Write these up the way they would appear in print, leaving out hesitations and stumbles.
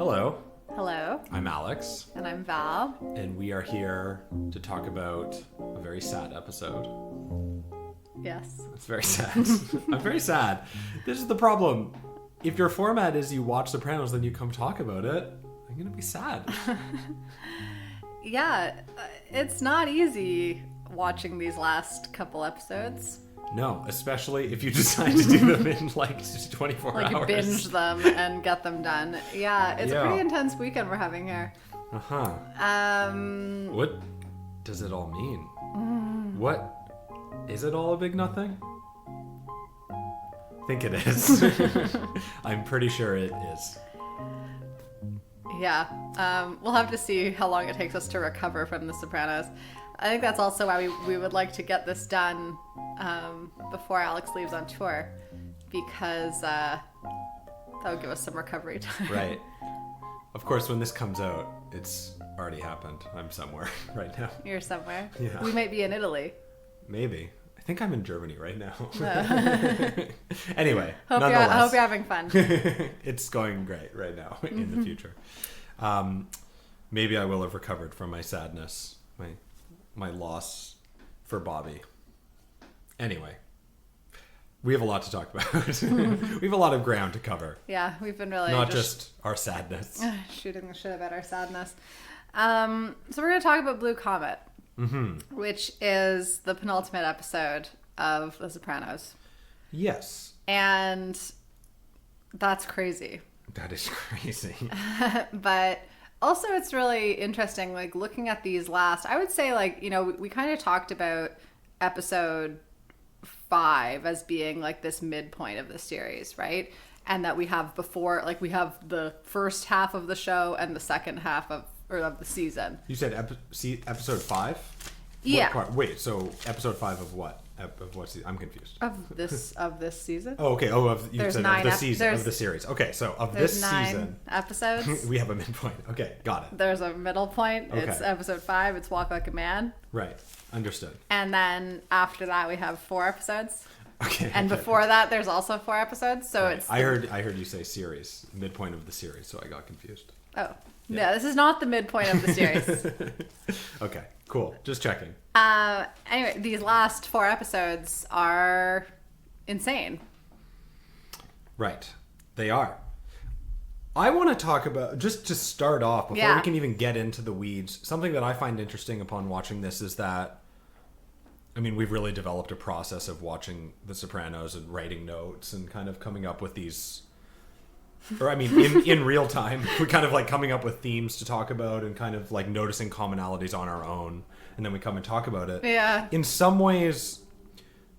Hello, Hello. I'm Alex, And I'm Val. and we are here to talk about a very sad episode. Yes. It's very sad. I'm very sad. This is the problem. If your format is you watch Sopranos, then you come talk about it, I'm going to be sad. Yeah, it's not easy watching these last couple episodes. No, especially if you decide to do them in like 24 Like hours. binge them and get them done. Yeah, it's Yeah. a pretty intense weekend we're having here. Uh-huh. What does it all mean? What? Is it all a big nothing? I think it is. I'm pretty sure it is. Yeah, we'll have to see how long it takes us to recover from The Sopranos. I think that's also why we would like to get this done before Alex leaves on tour, because that would give us some recovery time. Right. Of course, when this comes out, it's already happened. I'm somewhere right now. You're somewhere. Yeah. We might be in Italy. Maybe. I think I'm in Germany right now. No. Anyway, I hope you're having fun. it's going great right now in the future. Maybe I will have recovered from my sadness, my loss for Bobby. Anyway, we have a lot to talk about. We have a lot of ground to cover. Yeah, we've been really Not just our sadness. shooting the shit about our sadness. So we're going to talk about Blue Comet, which is the penultimate episode of The Sopranos. Yes. And that's crazy. That is crazy. But also it's really interesting, like looking at these last, I would say, like, you know, we kind of talked about episode 5 as being like this midpoint of the series, right? And that we have we have the first half of the show and the second half of the season. You said episode 5? Yeah. What part? Wait, so episode 5 of what? Of what season? I'm confused. Of this season. Oh, okay. Oh, you There's said 9 of the season of the series. Okay, so of There's this 9 season, episodes. we have a midpoint. Okay, got it. There's a middle point. It's Okay. episode 5. It's Walk Like a Man. Right, understood. And then after that, we have 4 episodes. Okay. And okay. before that, there's also 4 episodes. So Right. it's I heard you say series, midpoint of the series, so I got confused. Oh. Yeah. No, this is not the midpoint of the series. Okay, cool. Just checking. Anyway, these last 4 episodes are insane. Right, they are. I want to talk about, just to start off, before we can even get into the weeds, something that I find interesting upon watching this is that, I mean, we've really developed a process of watching The Sopranos and writing notes and kind of coming up with these, or I mean, in real time, we're kind of like coming up with themes to talk about and kind of like noticing commonalities on our own, and then we come and talk about it. Yeah. In some ways,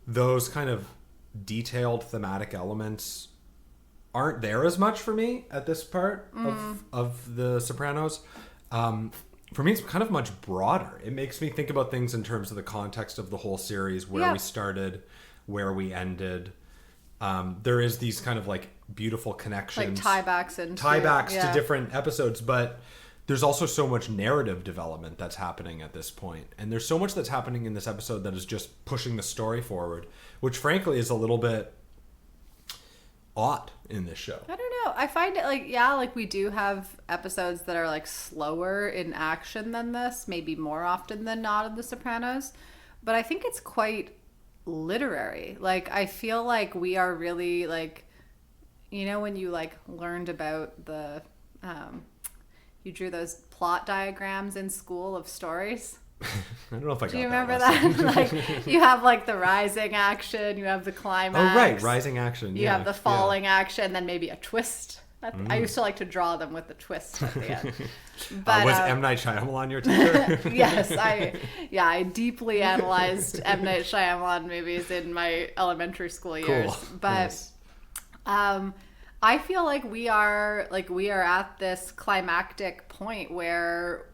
those kind of detailed thematic elements aren't there as much for me at this part of The Sopranos. For me, it's kind of much broader. It makes me think about things in terms of the context of the whole series, where we started, where we ended. There is these kind of like beautiful connections. Like tiebacks to different episodes, but there's also so much narrative development that's happening at this point. And there's so much that's happening in this episode that is just pushing the story forward, which frankly is a little bit odd in this show. I don't know. I find it like we do have episodes that are like slower in action than this, maybe more often than not in The Sopranos. But I think it's quite literary. Like, I feel like we are really like, you know, when you like learned about the you drew those plot diagrams in school of stories. I don't know if I got that. Do you remember lesson. that? Like, you have like the rising action, you have the climax. Oh, right. Rising action. You have the falling action, then maybe a twist. I used to like to draw them with the twist at the end. But was M. Night Shyamalan your teacher? Yes, I deeply analyzed M. Night Shyamalan movies in my elementary school years. Cool. But Nice. I feel like we are at this climactic point where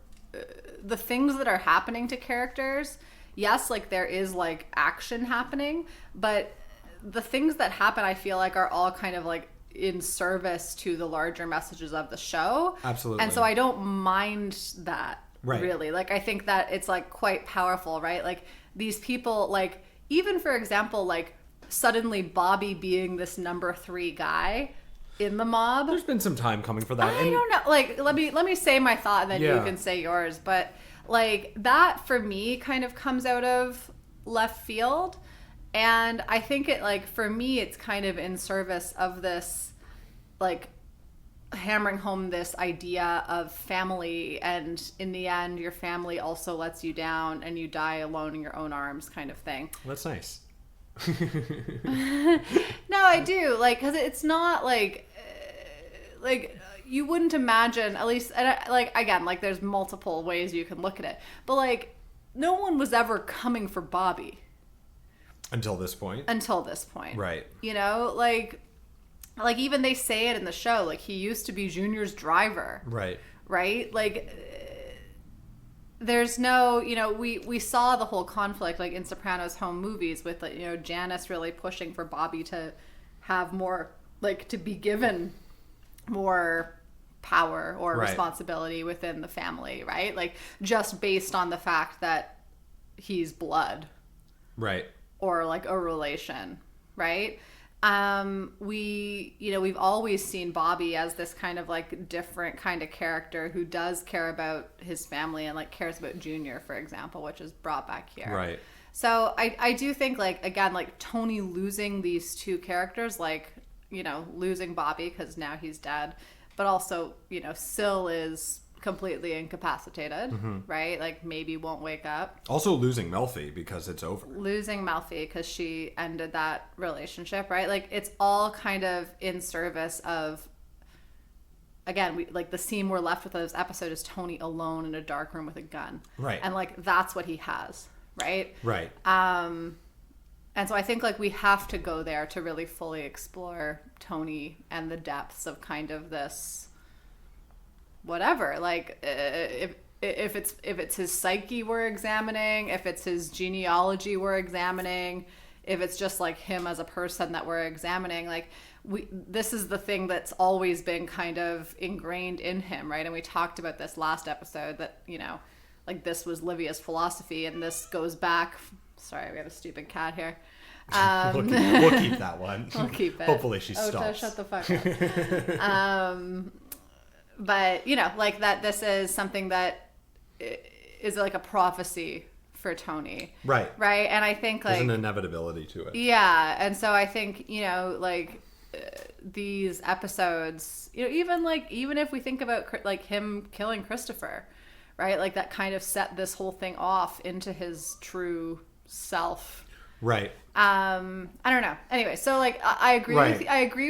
the things that are happening to characters, yes, like there is like action happening, but the things that happen, I feel like, are all kind of like in service to the larger messages of the show. Absolutely. And so I don't mind that, right. Really. Like, I think that it's like quite powerful, right? Like, these people, like, even for example, like suddenly Bobby being this number 3 guy, in the mob. There's been some time coming for that. I don't know. Like, let me say my thought, and then you can say yours. But like that for me kind of comes out of left field, and I think it like for me it's kind of in service of this like hammering home this idea of family, and in the end your family also lets you down and you die alone in your own arms kind of thing. That's nice. No, I do, like, because it's not like you wouldn't imagine, at least, and like again, like there's multiple ways you can look at it, but like no one was ever coming for Bobby until this point, right? You know, like even they say it in the show, like he used to be Junior's driver, right? Like there's no, you know, we saw the whole conflict like in Sopranos home movies with, like, you know, Janice really pushing for Bobby to have more, like, to be given more power or responsibility within the family, right? Like just based on the fact that he's blood, right? Or like a relation, right? We've always seen Bobby as this kind of like different kind of character who does care about his family and like cares about Junior, for example, which is brought back here. Right. So I do think, like, again, like Tony losing these two characters, like, you know, losing Bobby because now he's dead, but also, you know, Syl is completely incapacitated, right? Like maybe won't wake up. Also losing Melfi because it's over. Losing Melfi because she ended that relationship, right? Like it's all kind of in service of, again, we like the scene we're left with of this episode is Tony alone in a dark room with a gun. Right. And like that's what he has, right? Right. And so I think like we have to go there to really fully explore Tony and the depths of kind of this whatever, like if it's his psyche we're examining, if it's his genealogy we're examining, if it's just like him as a person that we're examining, like this is the thing that's always been kind of ingrained in him, right? And we talked about this last episode that, you know, like this was Livia's philosophy, and this goes back, sorry, we have a stupid cat here. We'll keep that one. We'll keep it. Hopefully she stops. Oh, shut the fuck up. But, you know, like that this is something that is like a prophecy for Tony. Right. Right. And I think like... There's an inevitability to it. Yeah. And so I think, you know, like these episodes, you know, even if we think about like him killing Christopher, right? Like that kind of set this whole thing off into his true self. Right. I don't know. Anyway, so like I agree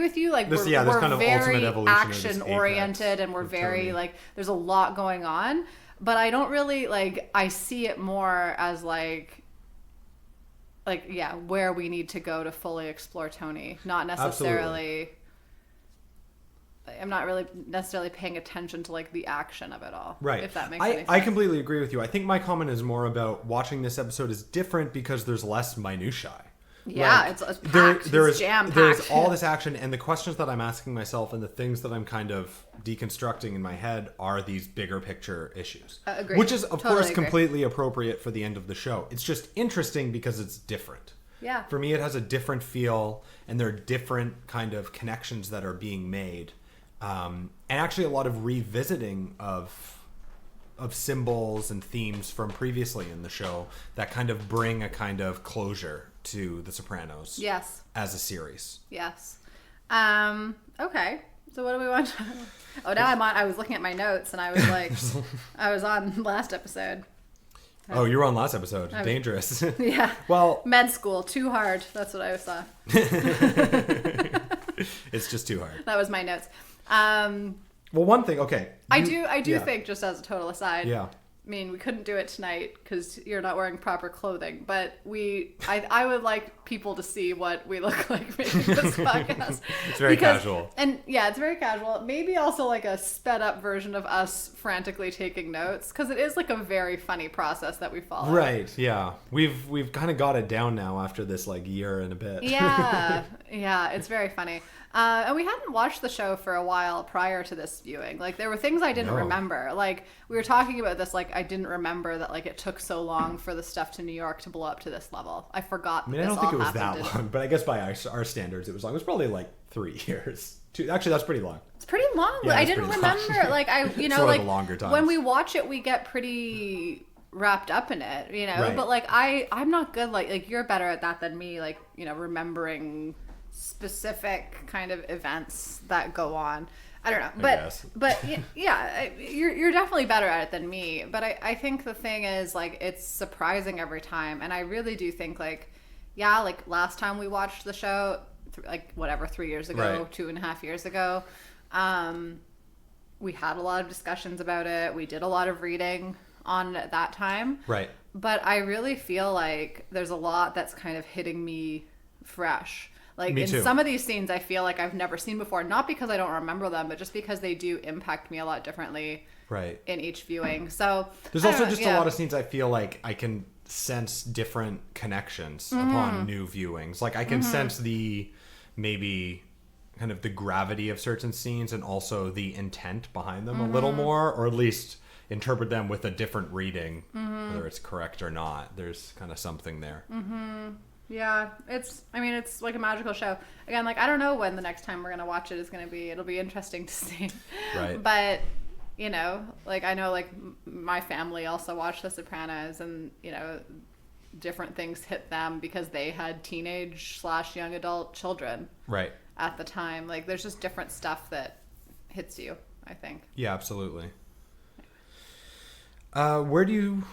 with you. Like we're kind of very action oriented, and we're very Tony. Like there's a lot going on, but I don't really like. I see it more as like yeah, where we need to go to fully explore Tony, not necessarily. Absolutely. I'm not really necessarily paying attention to like the action of it all. Right. If that makes any sense. I completely agree with you. I think my comment is more about watching this episode is different because there's less minutiae. Yeah, like, it's packed. It's jam-packed. There's all this action, and the questions that I'm asking myself and the things that I'm kind of deconstructing in my head are these bigger picture issues. Agreed. Which is, of course, completely appropriate for the end of the show. It's just interesting because it's different. Yeah. For me, it has a different feel, and there are different kind of connections that are being made. And actually a lot of revisiting of symbols and themes from previously in the show that kind of bring a kind of closure to The Sopranos. Yes. As a series. Yes. Okay. So what do we want to... Oh, now I was looking at my notes and I was like, I was on last episode. Oh, you were on last episode. Dangerous. Yeah. Well... Med school. Too hard. That's what I saw. It's just too hard. That was my notes. Well, one thing, okay. I do think, just as a total aside, I mean, we couldn't do it tonight because you're not wearing proper clothing, but I would like people to see what we look like making this podcast. It's very casual. And yeah, it's very casual. Maybe also like a sped up version of us frantically taking notes, because it is like a very funny process that we follow. Right, yeah. We've kind of got it down now after this like year and a bit. Yeah, yeah, it's very funny. And we hadn't watched the show for a while prior to this viewing. Like, there were things I didn't remember. Like, we were talking about this, like, I didn't remember that, like, it took so long for the stuff to New York to blow up to this level. I forgot that I don't think it was that long, but I guess by our standards, it was long. It was probably, like, 3 years, Actually, that's pretty long. It's pretty long. Yeah, I didn't remember. Like it's one of the longer times. When we watch it, we get pretty wrapped up in it, Right. But like I'm not good. Like you're better at that than me. Like remembering specific kind of events that go on. I don't know, but yeah, you're definitely better at it than me. But I think the thing is, like, it's surprising every time, and I really do think, like, yeah, like last time we watched the show, like whatever 3 years ago, right. 2.5 years ago, we had a lot of discussions about it. We did a lot of reading on it at that time, right? But I really feel like there's a lot that's kind of hitting me fresh. Like Me in too. some of these scenes, I feel like I've never seen before, not because I don't remember them, but just because they do impact me a lot differently right. in each viewing. So there's also just a lot of scenes I feel like I can sense different connections upon new viewings. Like I can sense the maybe kind of the gravity of certain scenes and also the intent behind them a little more, or at least interpret them with a different reading, whether it's correct or not. There's kind of something there. Yeah, it's like a magical show. Again, like, I don't know when the next time we're going to watch it is going to be. It'll be interesting to see. Right. But, like, I know, like, my family also watched The Sopranos, and, different things hit them because they had teenage/young adult children. Right. At the time. Like, there's just different stuff that hits you, I think. Yeah, absolutely. Where do you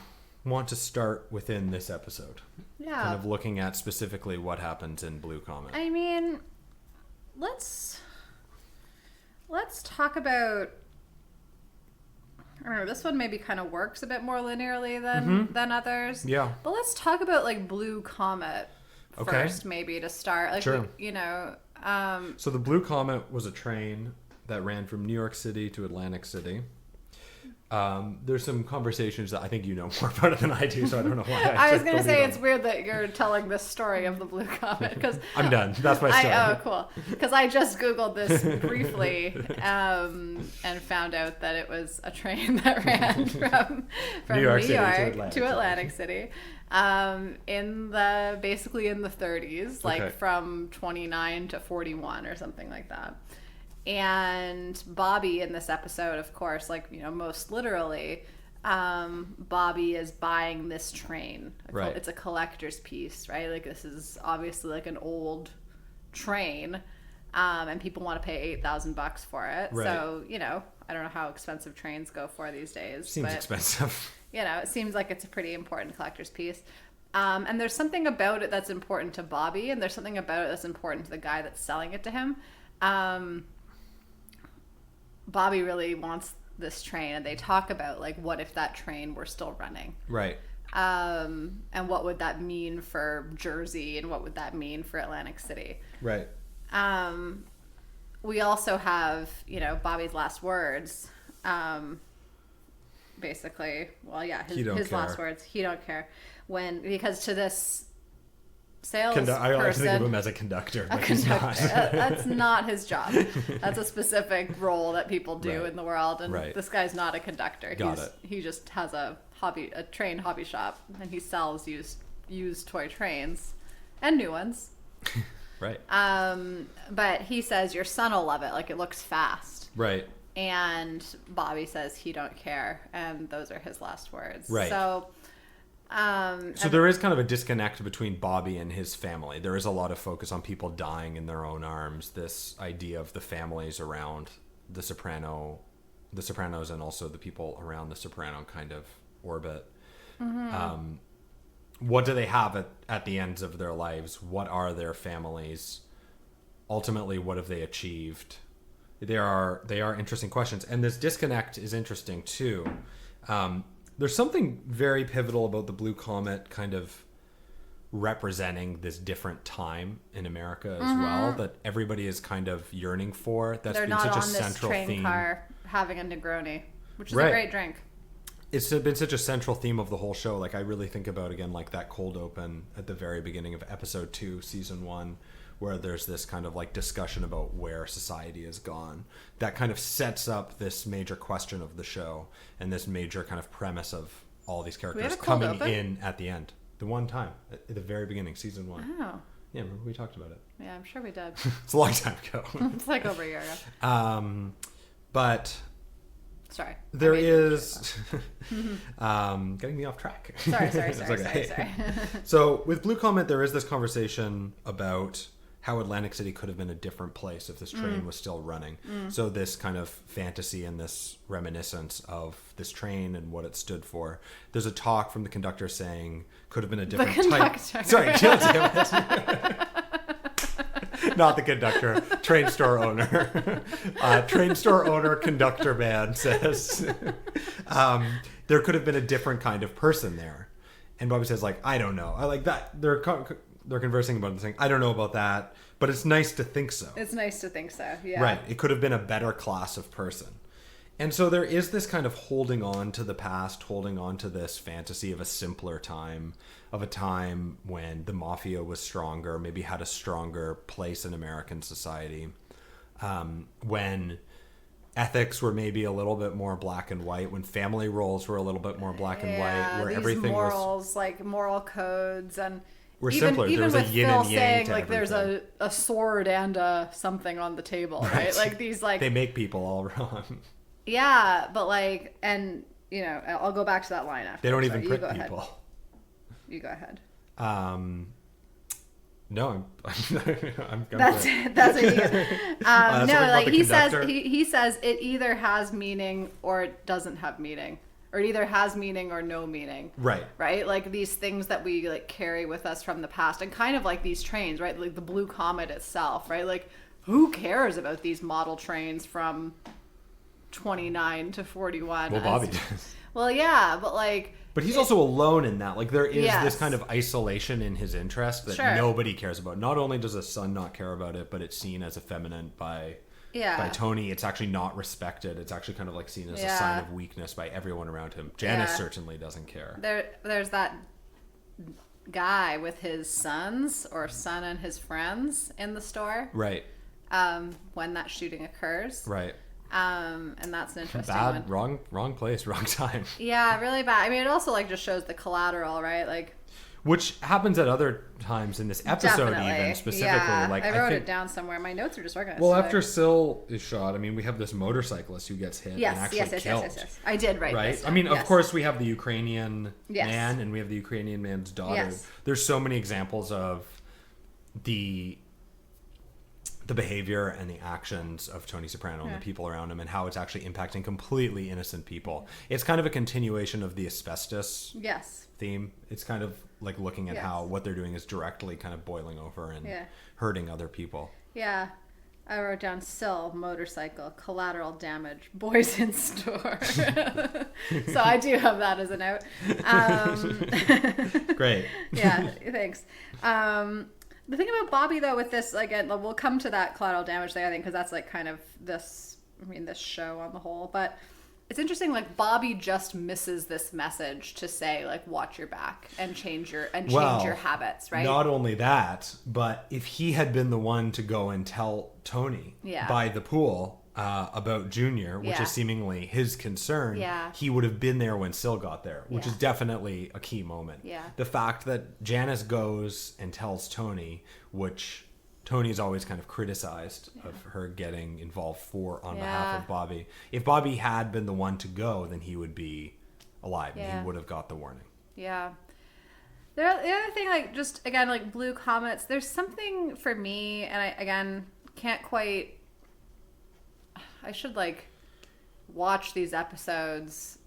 want to start within this episode? Yeah. Kind of looking at specifically what happens in Blue Comet. I mean, let's talk about, I don't know, this one maybe kind of works a bit more linearly than others. Yeah. But let's talk about, like, Blue Comet first, maybe, to start. Like, sure. So the Blue Comet was a train that ran from New York City to Atlantic City. There's some conversations that I think you know more about it than I do, so I don't know why. I was going to say it's weird that you're telling this story of the Blue Comet, because I'm done. That's my story. Oh, cool. Because I just Googled this briefly and found out that it was a train that ran from New York to Atlantic City basically in the 30s, like from 29 to 41 or something like that. And Bobby in this episode, of course, like, most literally, Bobby is buying this train. Right. It's a collector's piece, right? Like, this is obviously like an old train, and people want to pay $8,000 for it. Right. So, I don't know how expensive trains go for these days. Seems expensive. It seems like it's a pretty important collector's piece. And there's something about it that's important to Bobby, and there's something about it that's important to the guy that's selling it to him. Bobby really wants this train, and they talk about, like, what if that train were still running? Right. And what would that mean for Jersey, and what would that mean for Atlantic City? Right. We also have, Bobby's last words. Basically, well, yeah, his last words. He don't care because to this salesperson, I like to think of him as a conductor, but he's not. That's not his job. That's a specific role that people do in the world, and this guy's not a conductor. He just has a train hobby shop, and he sells used toy trains and new ones. Right. But he says your son will love it. Like, it looks fast. Right. And Bobby says he don't care, and those are his last words. Right. So there is kind of a disconnect between Bobby and his family. There is a lot of focus on people dying in their own arms. This idea of the families around the Sopranos, and also the people around the Soprano kind of orbit. Mm-hmm. What do they have at the ends of their lives? What are their families? Ultimately, what have they achieved? They are interesting questions, and this disconnect is interesting too. There's something very pivotal about the Blue Comet kind of representing this different time in America as well, that everybody is kind of yearning for. They're been such a central theme. They're not on this train car having a Negroni, which is a great drink. It's been such a central theme of the whole show. Like, I really think about, again, like that cold open at the very beginning of episode 2, season 1, where there's this kind of like discussion about where society has gone. That kind of sets up this major question of the show and this major kind of premise of all these characters coming in at the end. The one time, at the very beginning, season 1. Oh. Yeah, remember we talked about it. Yeah, I'm sure we did. It's a long time ago. It's like over a year ago. But sorry. There is getting me off track. Sorry. So with Blue Comet, there is this conversation about how Atlantic City could have been a different place if this train was still running. So this kind of fantasy and this reminiscence of this train and what it stood for. There's a talk from the conductor saying could have been a different type. Sorry, damn it. Not the conductor, train store owner. Train store owner, conductor man says there could have been a different kind of person there. And Bobby says, like, I don't know. I like that. They're conversing about this thing. I don't know about that, but it's nice to think so. It's nice to think so, yeah. Right. It could have been a better class of person. And so there is this kind of holding on to the past, holding on to this fantasy of a simpler time, of a time when the mafia was stronger, maybe had a stronger place in American society, when ethics were maybe a little bit more black and white, when family roles were a little bit more black and white, where everything morals, was... like moral codes and... We're simpler. Even there was with a yin Phil and yang saying, to like, everything. there's a sword and a something on the table, right? Like, these, like... They make people all wrong. Yeah, but, like, and, you know, I'll go back to that line after. They don't even prick ahead. people. You go ahead. No, I'm that's what you no, like, he says it either has meaning or it doesn't have meaning. Or it either has meaning or no meaning. Right. Right? Like these things that we like carry with us from the past, and kind of like these trains, right? Like the Blue Comet itself, right? Like who cares about these model trains from 29 to 41? Well, Bobby does. Well, yeah, but like... But he's also alone in that. Like there is this kind of isolation in his interest that nobody cares about. Not only does his son not care about it, but it's seen as effeminate by Tony. It's actually not respected. It's actually kind of like seen as a sign of weakness by everyone around him. Janice certainly doesn't care. There's that guy with his sons or son and his friends in the store. Right. When that shooting occurs. Right. And that's an interesting one. Wrong place, wrong time. Yeah, really bad. I mean, it also like just shows the collateral, right? Like, which happens at other times in this episode, even specifically. Yeah, like I wrote it down somewhere. My notes are just organized. Well, after Syl is shot, I mean, we have this motorcyclist who gets hit and actually killed. Yes. I did write right. This I mean, of course, we have the Ukrainian man and we have the Ukrainian man's daughter. Yes. There's so many examples of the behavior and the actions of Tony Soprano and the people around him and how it's actually impacting completely innocent people. It's kind of a continuation of the asbestos theme. It's kind of like looking at how what they're doing is directly kind of boiling over and hurting other people. Yeah. I wrote down Syl, motorcycle, collateral damage, boys in store. So I do have that as a note. Great. Yeah, thanks. The thing about Bobby, though, with this, like, we'll come to that collateral damage thing, I think, because that's, like, kind of this show on the whole. But it's interesting, like, Bobby just misses this message to say, like, watch your back and change your habits, right? Not only that, but if he had been the one to go and tell Tony by the pool about Junior, which is seemingly his concern, he would have been there when Syl got there, which is definitely a key moment. Yeah. The fact that Janice goes and tells Tony, which Tony's always kind of criticized of her getting involved on behalf of Bobby. If Bobby had been the one to go, then he would be alive and he would have got the warning. Yeah. The other thing, like, just, again, like, Blue Comets, there's something for me, and I, again, can't quite... I should, like, watch these episodes,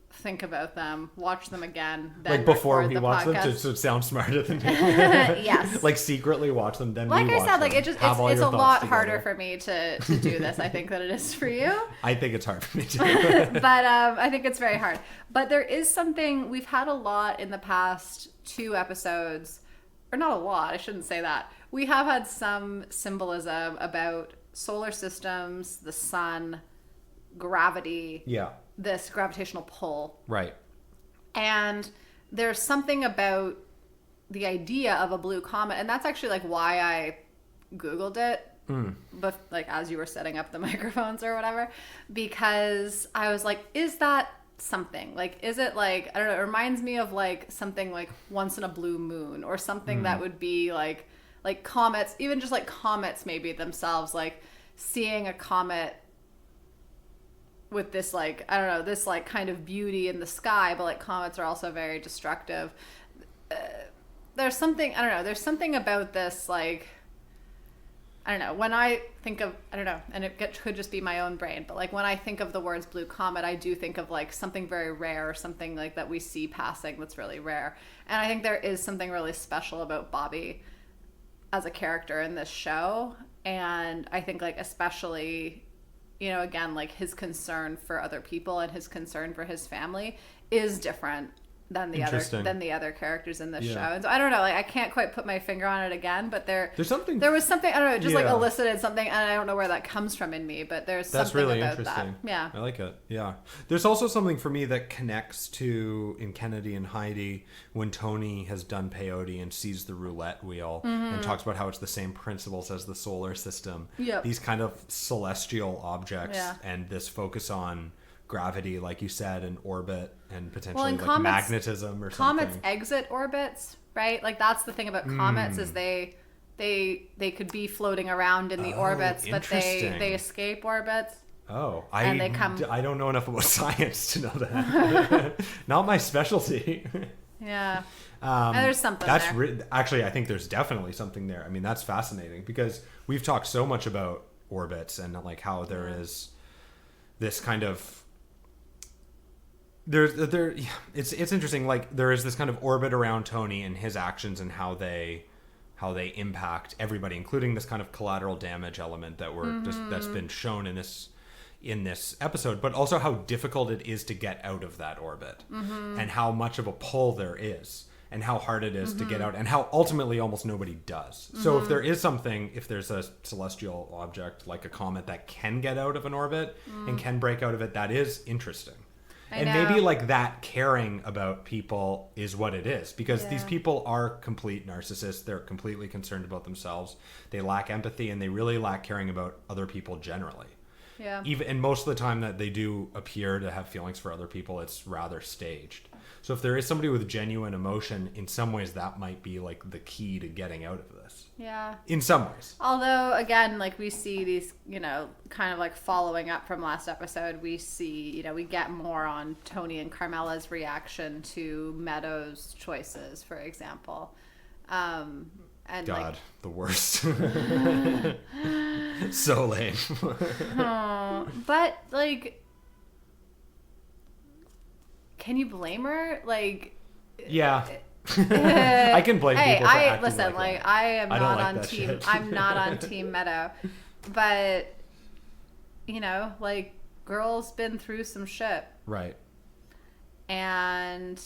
think about them, watch them again, then like before we watch podcast. them to sound smarter than me. Yes. Like secretly watch them, then like we watch I said, them. Like it's a lot harder for me to do this, I think, than it is for you. I think it's hard for me too. But I think it's very hard. But there is something we've had a lot in the past 2 episodes, or not a lot, I shouldn't say that. We have had some symbolism about solar systems, the sun, gravity, this gravitational pull. Right. And there's something about the idea of a blue comet, and that's actually like why I Googled it, but like as you were setting up the microphones or whatever, because I was like, is that something? Like, is it like, I don't know, it reminds me of like something like once in a blue moon or something that would be like like comets, even just like comets maybe themselves, like seeing a comet with this like, I don't know, this like kind of beauty in the sky, but like comets are also very destructive. There's something, I don't know, there's something about this, like, I don't know, when I think of, I don't know, and it could just be my own brain, but like when I think of the words blue comet, I do think of like something very rare, or something like that we see passing that's really rare. And I think there is something really special about Bobby as a character in this show. And I think like especially, you know, again, like his concern for other people and his concern for his family is different than the other characters in this show. And so I don't know, like I can't quite put my finger on it again, but there was something, I don't know, just like elicited something, and I don't know where that comes from in me, but there's something really about interesting. That. Yeah. I like it. Yeah. There's also something for me that connects to in Kennedy and Heidi when Tony has done peyote and sees the roulette wheel and talks about how it's the same principles as the solar system. Yep. These kind of celestial objects and this focus on gravity, like you said, and orbit, and potentially like magnetism or something. Comets exit orbits, right? Like that's the thing about comets is they could be floating around in the orbits, but they escape orbits. Oh, I don't know enough about science to know that. Not my specialty. Yeah. And there's something there. Actually, I think there's definitely something there. I mean, that's fascinating because we've talked so much about orbits and like how there is this kind of it's interesting, like there is this kind of orbit around Tony and his actions and how they impact everybody, including this kind of collateral damage element that that's been shown in this episode, but also how difficult it is to get out of that orbit and how much of a pull there is and how hard it is to get out and how ultimately almost nobody does. So if there's a celestial object like a comet that can get out of an orbit and can break out of it, that is interesting. And maybe like that caring about people is what it is, because these people are complete narcissists. They're completely concerned about themselves. They lack empathy and they really lack caring about other people generally. Yeah. And most of the time that they do appear to have feelings for other people, it's rather staged. So if there is somebody with genuine emotion, in some ways that might be like the key to getting out of this. Yeah. In some ways. Although, again, like we see these, you know, kind of like following up from last episode, we see, you know, we get more on Tony and Carmela's reaction to Meadows' choices, for example. And God, like, the worst. So lame. But, like, can you blame her? Like, yeah. I can blame people for acting listen, like that. I am not like on team shit. I'm not on team Meadow. But you know, like girl's been through some shit. Right. And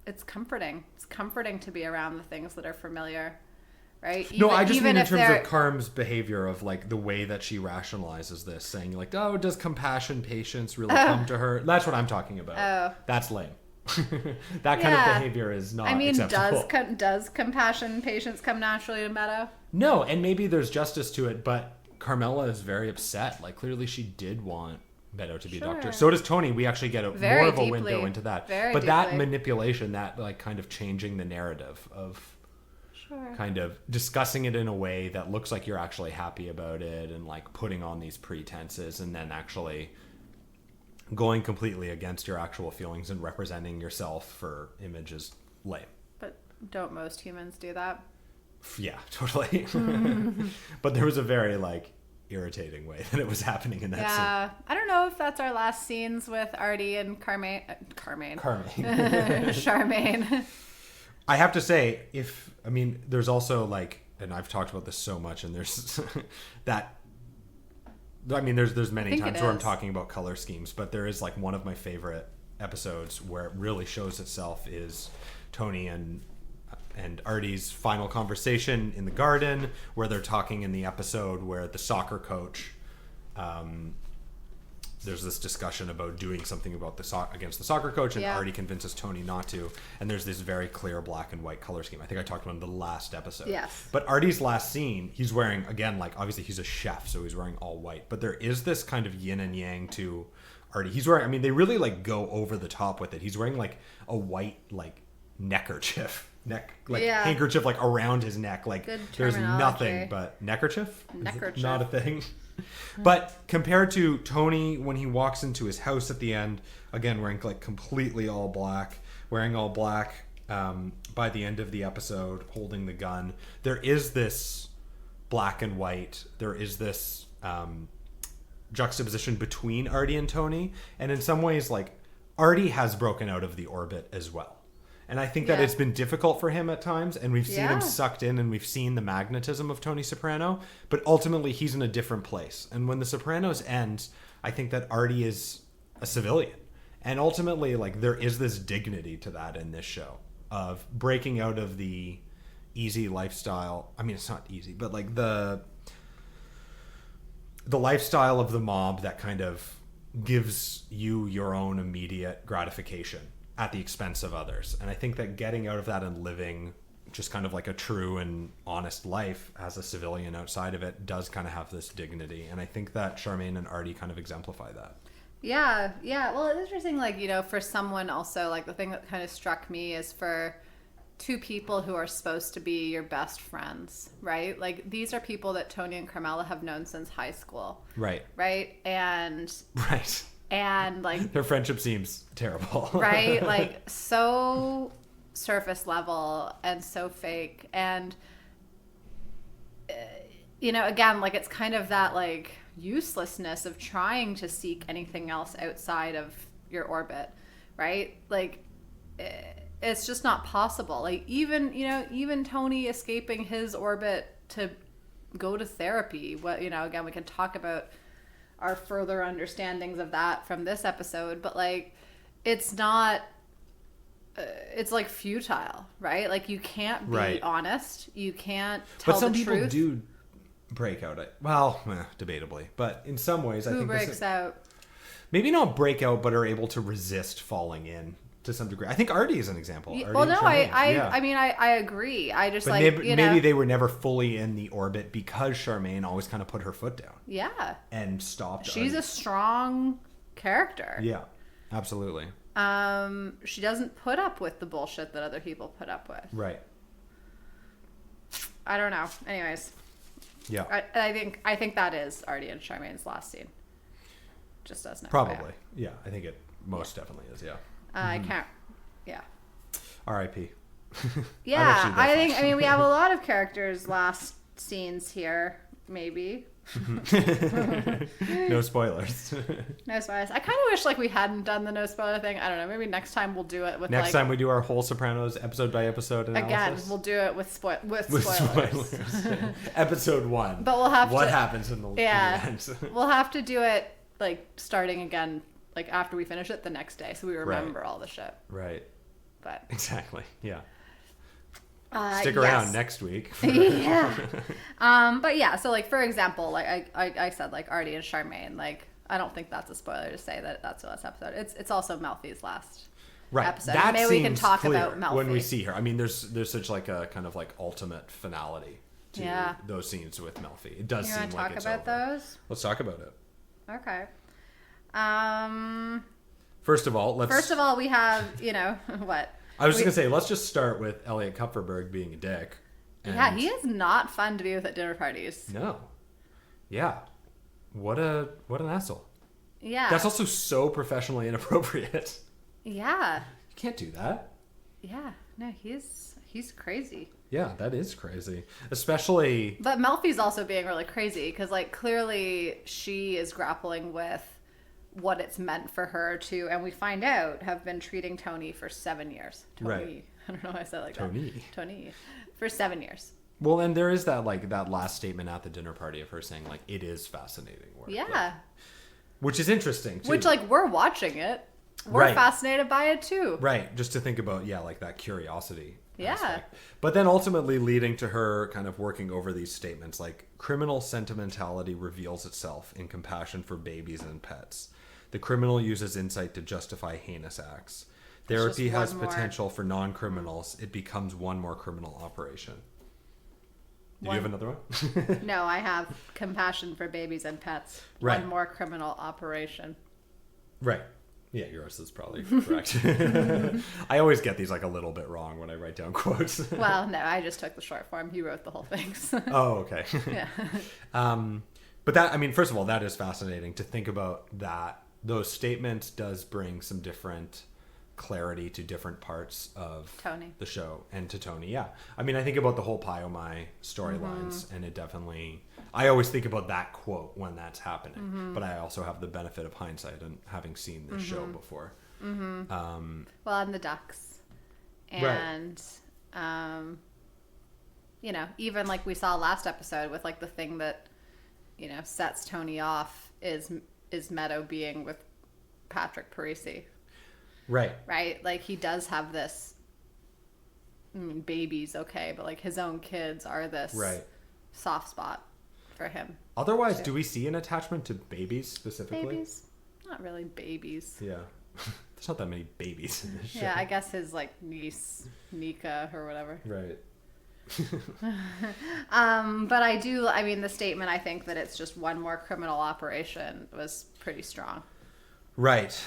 it's comforting. It's comforting to be around the things that are familiar. Right? No, I just mean in terms of Carm's behavior, of like the way that she rationalizes this, saying like, oh, does compassion, patience really come to her? That's what I'm talking about. Oh. That's lame. That kind of behavior is not acceptable. Does compassion, patience come naturally to Meadow? No, and maybe there's justice to it, but Carmela is very upset. Like clearly she did want Meadow to be a doctor. So does Tony. We actually get more of a window into that. That manipulation, that like kind of changing the narrative of kind of discussing it in a way that looks like you're actually happy about it and like putting on these pretenses and then actually going completely against your actual feelings and representing yourself for image is lame. But don't most humans do that? Yeah, totally. But there was a very like irritating way that it was happening in that scene. Yeah, I don't know if that's our last scenes with Artie and Charmaine. Charmaine. I have to say, there's also like, and I've talked about this so much, and there's there's many times where I'm talking about color schemes, but there is like one of my favorite episodes where it really shows itself is Tony and Artie's final conversation in the garden, where they're talking in the episode where the soccer coach, there's this discussion about doing something about against the soccer coach, and Artie convinces Tony not to, and there's this very clear black and white color scheme. I think I talked about it in the last episode. Yes. But Artie's last scene, he's wearing, again, like obviously he's a chef, so he's wearing all white, but there is this kind of yin and yang to Artie. He's wearing, they really like go over the top with it. He's wearing like a white like neckerchief. neck, like handkerchief, like around his neck. Like there's nothing but neckerchief. Not a thing. But compared to Tony when he walks into his house at the end, again wearing like completely all black, wearing all black by the end of the episode, holding the gun, there is this black and white. There is this juxtaposition between Artie and Tony, and in some ways, like Artie has broken out of the orbit as well. And I think that it's been difficult for him at times, and we've seen him sucked in, and we've seen the magnetism of Tony Soprano, but ultimately he's in a different place. And when The Sopranos ends, I think that Artie is a civilian. And ultimately, like, there is this dignity to that in this show of breaking out of the easy lifestyle. I mean, it's not easy, but like the lifestyle of the mob that kind of gives you your own immediate gratification at the expense of others. And I think that getting out of that and living just kind of like a true and honest life as a civilian outside of it does kind of have this dignity. And I think that Charmaine and Artie kind of exemplify that. Yeah. Well, it's interesting, like, you know, for someone also, like, the thing that kind of struck me is for two people who are supposed to be your best friends, right? Like, these are people that Tony and Carmela have known since high school. Right. And like their friendship seems terrible. Right? Like, so surface level and so fake. And you know, again, like, it's kind of that like uselessness of trying to seek anything else outside of your orbit, right? Like, it's just not possible. Like, even Tony escaping his orbit to go to therapy, what, you know, again, we can talk about our further understandings of that from this episode, but like, it's not, it's like futile, right? Like, you can't be honest, you can't tell the truth. But some people do break out. Well, debatably, but in some ways, I think breaks out. Maybe not break out, but are able to resist falling in to some degree. I think Artie is an example. I agree. I just, but maybe they were never fully in the orbit because Charmaine always kind of put her foot down. Yeah. And stopped. She's a strong character. Yeah, absolutely. She doesn't put up with the bullshit that other people put up with. Right. I don't know. Anyways. Yeah. I think that is Artie and Charmaine's last scene. Just as an Probably. Yeah, I think it most definitely is. Yeah. I can't. Yeah. R.I.P. Yeah, I mean, we have a lot of characters' last scenes here. Maybe. No spoilers. No spoilers. I kind of wish like we hadn't done the no spoiler thing. I don't know. Maybe next time we'll do it with next time we do our whole Sopranos episode by episode analysis. Again, we'll do it with spoilers. Episode 1. But we'll have what happens in the end. We'll have to do it like starting again. Like, after we finish it the next day, so we remember all the shit. Right. But exactly. Yeah. Stick around next week. Yeah. But yeah, so like, for example, like I said, like Artie and Charmaine, like, I don't think that's a spoiler to say that that's the last episode. It's also Melfi's last episode. That maybe we can talk about Melfi when we see her. I mean, there's such like a kind of like ultimate finality to those scenes with Melfi. It does seem like it's over. You want to talk about those? Let's talk about it. Okay. First of all, we have, you know, what? I was just going to say, let's just start with Elliot Kupferberg being a dick. Yeah, he is not fun to be with at dinner parties. No. Yeah. What an asshole. Yeah. That's also so professionally inappropriate. Yeah. You can't do that. Yeah. No, he's crazy. Yeah, that is crazy. Especially... But Melfi's also being really crazy because, like, clearly she is grappling with what it's meant for her to, and we find out, have been treating Tony for 7 years. Tony. Right. I don't know why I said it like Tony. that. Tony. For 7 years. Well, and there is that, like, that last statement at the dinner party of her saying, like, it is fascinating work. Yeah. Like, which is interesting, too. Which, like, we're watching it. We're fascinated by it, too. Right. Just to think about, like, that curiosity. Yeah. Aspect. But then ultimately leading to her kind of working over these statements, like, criminal sentimentality reveals itself in compassion for babies and pets. The criminal uses insight to justify heinous acts. Therapy has potential for non-criminals. It becomes one more criminal operation. Do you have another one? No, I have compassion for babies and pets. Right. One more criminal operation. Right. Yeah, yours is probably correct. I always get these like a little bit wrong when I write down quotes. Well, no, I just took the short form. He wrote the whole thing. So. Oh, okay. Yeah. But that, I mean, first of all, that is fascinating to think about that. Those statements does bring some different clarity to different parts of Tony. the show and to Tony. Yeah. I mean, I think about the whole Pyomai storylines and it definitely, I always think about that quote when that's happening, but I also have the benefit of hindsight and having seen this show before. Well, and the ducks. And, you know, even like we saw last episode with like the thing that, you know, sets Tony off is Meadow being with Patrick Parisi. Right. Right? Like he does have this, I mean, babies, okay, but like his own kids are this soft spot for him. Otherwise, do we see an attachment to babies specifically? Babies? Not really babies. Yeah. There's not that many babies in this show. Yeah, I guess his like niece, Nika or whatever. Right. But I mean, the statement, I think that it's just one more criminal operation was pretty strong. Right.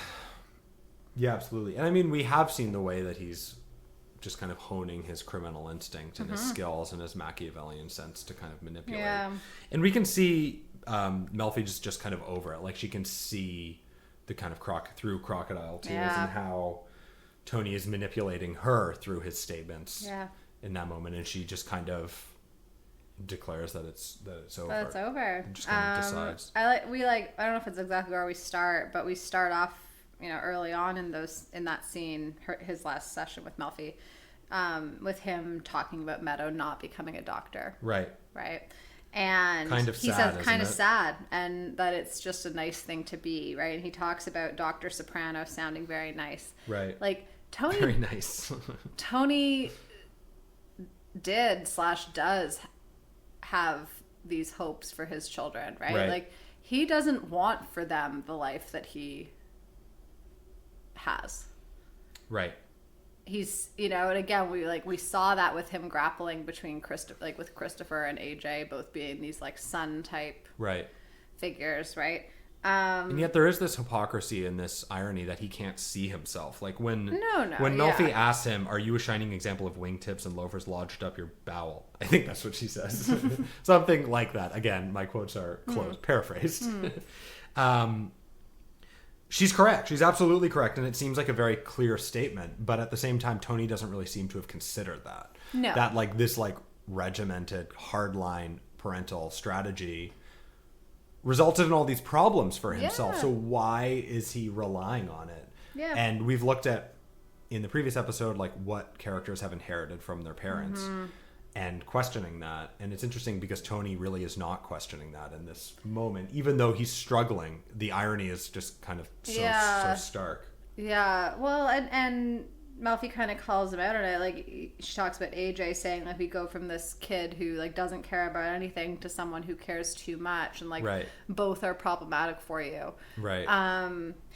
Yeah, absolutely. And I mean, we have seen the way that he's just kind of honing his criminal instinct and his skills and his Machiavellian sense to kind of manipulate. Yeah. And we can see Melfi just kind of over it. Like she can see the kind of through crocodile tears and how Tony is manipulating her through his statements in that moment. And she just kind of declares that it's over. That it's over. And just kind of decides. I don't know if it's exactly where we start, but we start off, you know, early on in that scene, his last session with Melfi, with him talking about Meadow not becoming a doctor. Right. And kind of he sad, says kind of isn't it? sad, and that it's just a nice thing to be, right? And he talks about Dr. Soprano sounding very nice. Right. Like Tony. Very nice. Tony does have these hopes for his children, right? Like he doesn't want for them the life that he has. Right. He's, you know, and again, we saw that with him grappling between with Christopher and AJ, both being these like son type figures, right? And yet there is this hypocrisy and this irony that he can't see himself. Like when Melfi asks him, "Are you a shining example of wingtips and loafers lodged up your bowel?" I think that's what she says. Something like that. Again, my quotes are closed, paraphrased. She's correct. She's absolutely correct. And it seems like a very clear statement. But at the same time, Tony doesn't really seem to have considered that. No. That like this like regimented, hardline parental strategy resulted in all these problems for himself. So why is he relying on it? Yeah. And we've looked at, in the previous episode, like what characters have inherited from their parents. And questioning that. And it's interesting because Tony really is not questioning that in this moment. Even though he's struggling, the irony is just kind of so stark. Yeah. Well, and Melfi kind of calls him out on it. Like, she talks about AJ saying, like, we go from this kid who, like, doesn't care about anything to someone who cares too much. And, like, both are problematic for you. Right.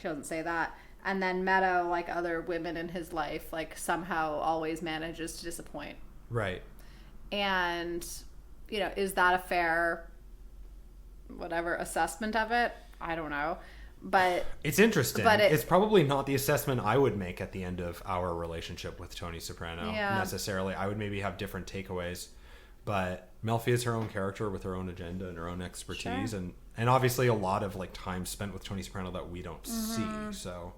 She doesn't say that. And then Meadow, like other women in his life, like, somehow always manages to disappoint. Right. And, you know, is that a fair, whatever, assessment of it? I don't know. But it's interesting. But it's probably not the assessment I would make at the end of our relationship with Tony Soprano necessarily. I would maybe have different takeaways. But Melfi is her own character with her own agenda and her own expertise. And obviously a lot of, like, time spent with Tony Soprano that we don't see. So...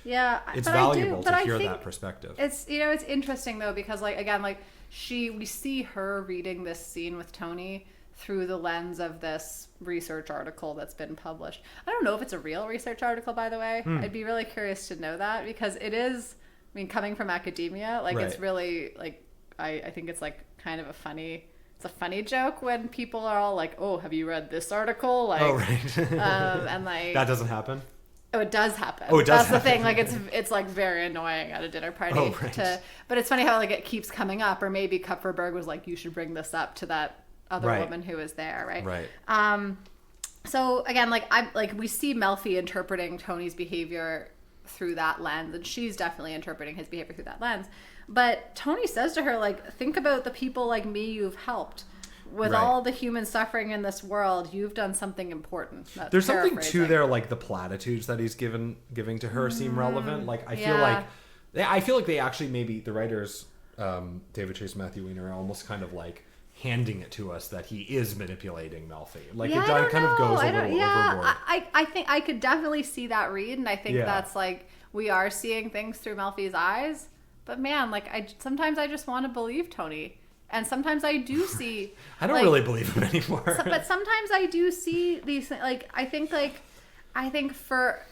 yeah, it's valuable to hear that perspective. It's, you know, it's interesting though, because like, again, like we see her reading this scene with Tony through the lens of this research article that's been published. I don't know if it's a real research article, by the way. I'd be really curious to know that, because it is, I mean, coming from academia, like it's really like, I think it's like kind of a funny joke when people are all like, oh, have you read this article? Like, and like, that doesn't happen. Oh, it does happen. Oh, it does. That's happen. The thing. Like, it's like very annoying at a dinner party. Oh, right. But it's funny how like it keeps coming up, or maybe Kupferberg was like, you should bring this up to that other woman who was there, right? Right. So again, like we see Melfi interpreting Tony's behavior through that lens, and she's definitely interpreting his behavior through that lens. But Tony says to her, like, think about the people like me you've helped. with all the human suffering in this world, you've done something important. There's something too there, like the platitudes that he's giving to her seem relevant. Like I feel like they actually, maybe the writers, David Chase, Matthew Weiner, are almost kind of like handing it to us that he is manipulating Melfi. Like it kind of goes a little overboard. I think I could definitely see that read, and I think that's like we are seeing things through Melfi's eyes. But man, like sometimes I just want to believe Tony. And sometimes I do see. I don't really believe him anymore. But sometimes I do see these things. I think for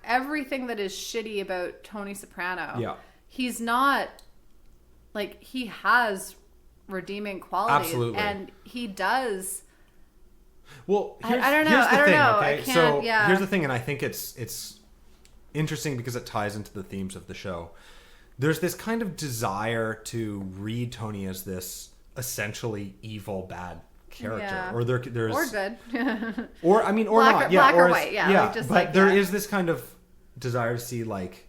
everything that is shitty about Tony Soprano, he's not like, he has redeeming qualities. Absolutely. And he does. Well, I don't know. I don't know. Okay? I can't. Here's the thing, and I think it's interesting because it ties into the themes of the show. There's this kind of desire to read Tony as this essentially evil, bad character, or there's or good, or I mean, or black, not, black or white, but there is this kind of desire to see, like,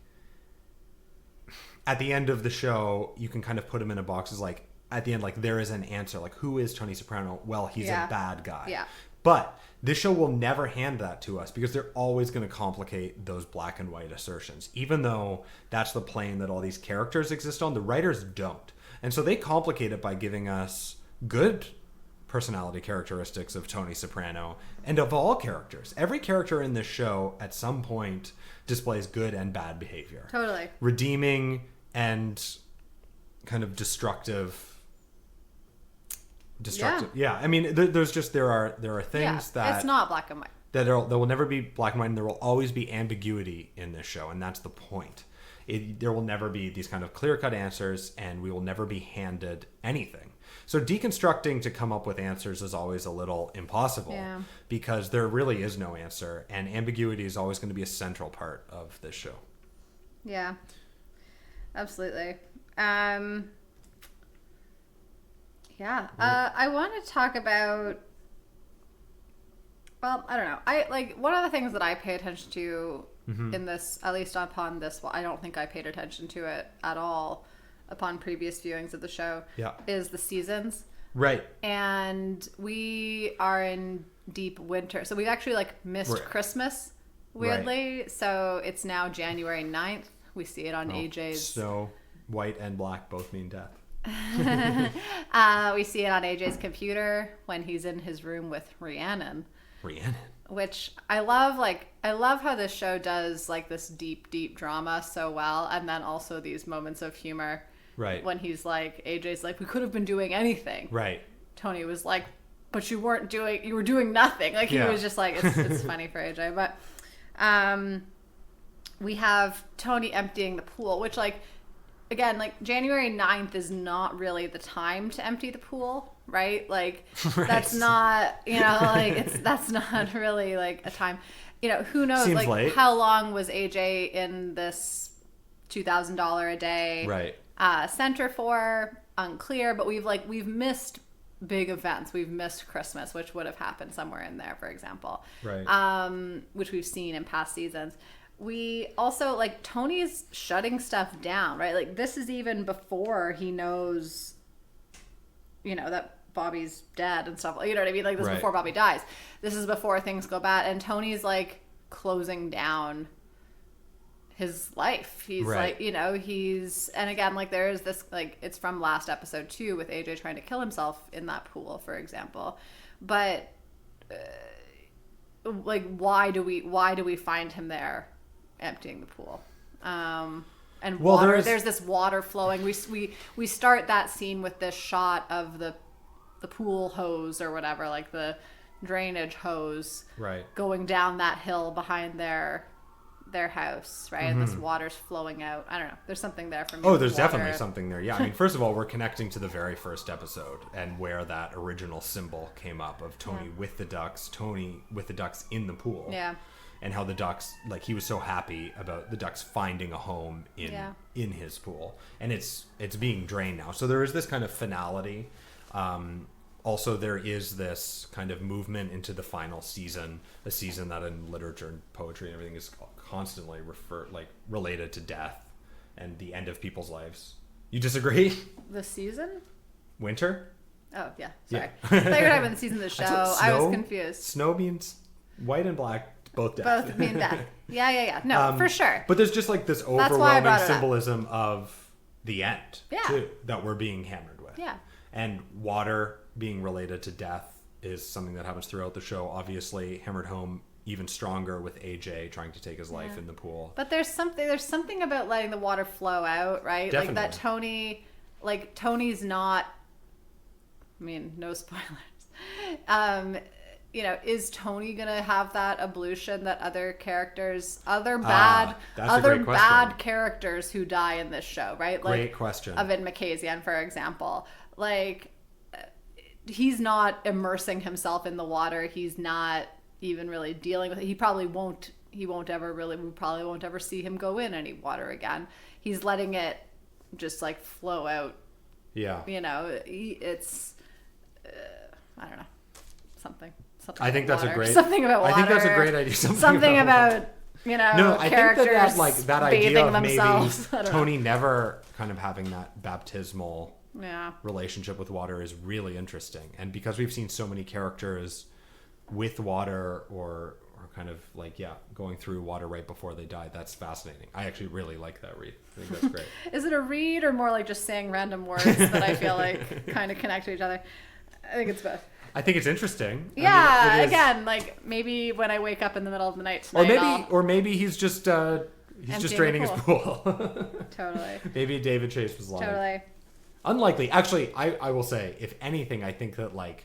at the end of the show, you can kind of put him in a box as like, at the end, like, there is an answer, like, who is Tony Soprano? Well, he's a bad guy, but this show will never hand that to us because they're always going to complicate those black and white assertions. Even though that's the plane that all these characters exist on, the writers don't. And so they complicate it by giving us good personality characteristics of Tony Soprano and of all characters. Every character in this show at some point displays good and bad behavior. Totally. Redeeming and kind of destructive. I mean, there are things that it's not black and white. There will never be black and white, and there will always be ambiguity in this show, and that's the point. There will never be these kind of clear-cut answers, and we will never be handed anything. So deconstructing to come up with answers is always a little impossible because there really is no answer, and ambiguity is always going to be a central part of this show. Yeah, absolutely. I want to talk about, well, I don't know. One of the things that I pay attention to in this, at least upon this, well, I don't think I paid attention to it at all upon previous viewings of the show, is the seasons. Right. And we are in deep winter. So we've actually missed Christmas, weirdly. Right. So it's now January 9th. We see it on AJ's. So white and black both mean death. We see it on AJ's computer when he's in his room with Rhiannon, which I love. I love how this show does this deep drama so well, and then also these moments of humor. Right. When he's AJ's we could have been doing anything. Right. Tony was but you were doing nothing. He was just it's funny for AJ. But we have Tony emptying the pool, which again, January 9th is not really the time to empty the pool, right? That's not, that's not really a time. Who knows? Seems late. How long was AJ in this $2,000 a day center for? Unclear, but we've missed big events. We've missed Christmas, which would have happened somewhere in there, for example. Right. Which we've seen in past seasons. We also, Tony's shutting stuff down, right? This is even before he knows, that Bobby's dead and stuff. You know what I mean? This is before Bobby dies. This is before things go bad. And Tony's, closing down his life. He's, he's... And again, there is this, it's from last episode, too, with AJ trying to kill himself in that pool, for example. But, why do we find him there? Emptying the pool, and water. There's this water flowing. We start that scene with this shot of the pool hose or whatever, the drainage hose, going down that hill behind their house, right? And this water's flowing out. I don't know. There's something there for me. Oh, there's definitely something there. Yeah, I mean, first of all, we're connecting to the very first episode and where that original symbol came up of Tony with the ducks in the pool. Yeah. And how the ducks, he was so happy about the ducks finding a home in his pool, and it's being drained now. So there is this kind of finality. Also, there is this kind of movement into the final season, a season that in literature and poetry and everything is constantly related to death and the end of people's lives. You disagree? The season? Winter? Oh, yeah. Sorry. Yeah. I thought you were talking about the season of the show. I was confused. Snow means white and black, both death. Both mean death. Yeah. No, for sure. But there's just like this overwhelming symbolism of the end, too, that we're being hammered with. Yeah. And water being related to death is something that happens throughout the show. Obviously, hammered home even stronger with AJ trying to take his life in the pool. But there's something about letting the water flow out, right? Definitely. Like that Tony's not, I mean, no spoilers. Is Tony gonna have that ablution that other bad characters who die in this show, right? Like Great question. Evan Makazian, for example. Like, he's not immersing himself in the water. He's not even really dealing with it. We probably won't ever see him go in any water again. He's letting it just like flow out. Yeah. It's I don't know. Something I think that's water. a great something about water. I think that's a great idea. Something about I characters think that like that idea of themselves. maybe Tony never kind of having that baptismal yeah. relationship with water is really interesting. And because we've seen so many characters with water or kind of like, going through water right before they die, that's fascinating. I actually really like that read. I think that's great. Is it a read or more like just saying random words that I feel like kind of connect to each other? I think it's both. I think it's interesting. Yeah, I mean, again, like maybe when I wake up in the middle of the night tonight, or maybe he's just draining his pool. Totally. Maybe David Chase was lying. Totally. Unlikely. Actually, I will say, if anything, I think that like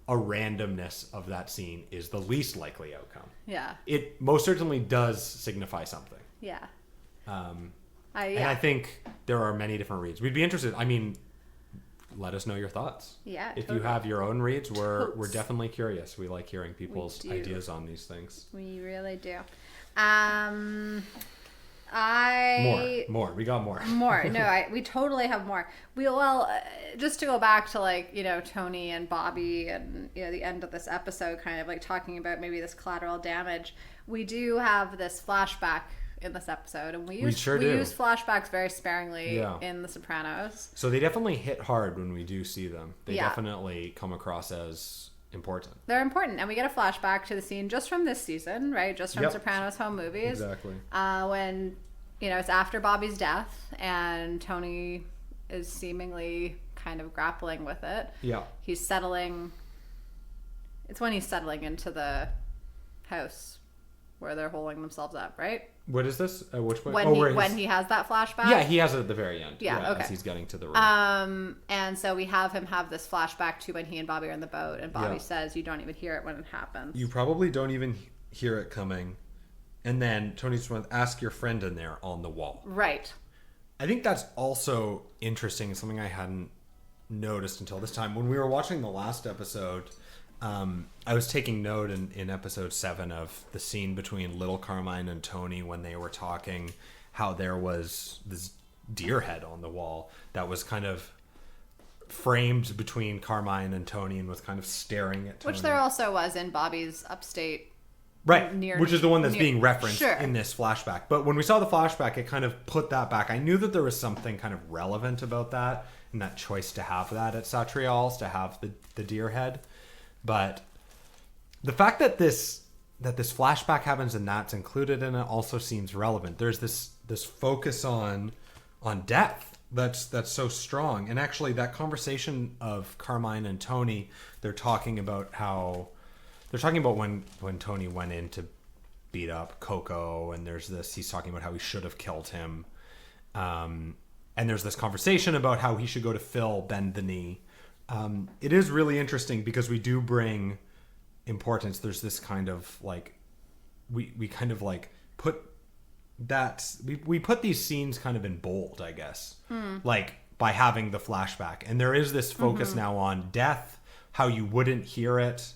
a randomness of that scene is the least likely outcome. Yeah. It most certainly does signify something. Yeah. And I think there are many different reads. We'd be interested. I mean, let us know your thoughts. Yeah. If you have your own reads, we're definitely curious. We like hearing people's ideas on these things. We really do. More. We got more. More. No, we totally have more. Just to go back to Tony and Bobby and the end of this episode, kind of like talking about maybe this collateral damage. We do have this flashback in this episode, and we use flashbacks very sparingly in The Sopranos. So they definitely hit hard when we do see them. They definitely come across as important. They're important, and we get a flashback to the scene just from this season, right? Just from Sopranos home movies. Exactly. When it's after Bobby's death, and Tony is seemingly kind of grappling with it. Yeah. He's settling. It's when he's settling into the house where they're holding themselves up, right? What is this? Which one? When he has that flashback? Yeah, he has it at the very end. Yeah, okay. As he's getting to the room. And so we have him have this flashback to when he and Bobby are in the boat, and Bobby says, "You don't even hear it when it happens." You probably don't even hear it coming. And then Tony's going to ask your friend in there on the wall. Right. I think that's also interesting, something I hadn't noticed until this time. When we were watching the last episode, I was taking note in episode 7 of the scene between Little Carmine and Tony when they were talking, how there was this deer head on the wall that was kind of framed between Carmine and Tony and was kind of staring at Tony. Which there also was in Bobby's upstate. Right, which is the one that's being referenced in this flashback. But when we saw the flashback, it kind of put that back. I knew that there was something kind of relevant about that and that choice to have that at Satrial's, to have the deer head. But the fact that this flashback happens and that's included in it also seems relevant. There's this focus on death that's so strong. And actually that conversation of Carmine and Tony, they're talking about when Tony went in to beat up Coco, and he's talking about how he should have killed him. And there's this conversation about how he should go to Phil, bend the knee. It is really interesting because we do bring importance. There's this kind of like, we kind of like put that, we put these scenes kind of in bold, I guess, like by having the flashback. And there is this focus now on death, how you wouldn't hear it.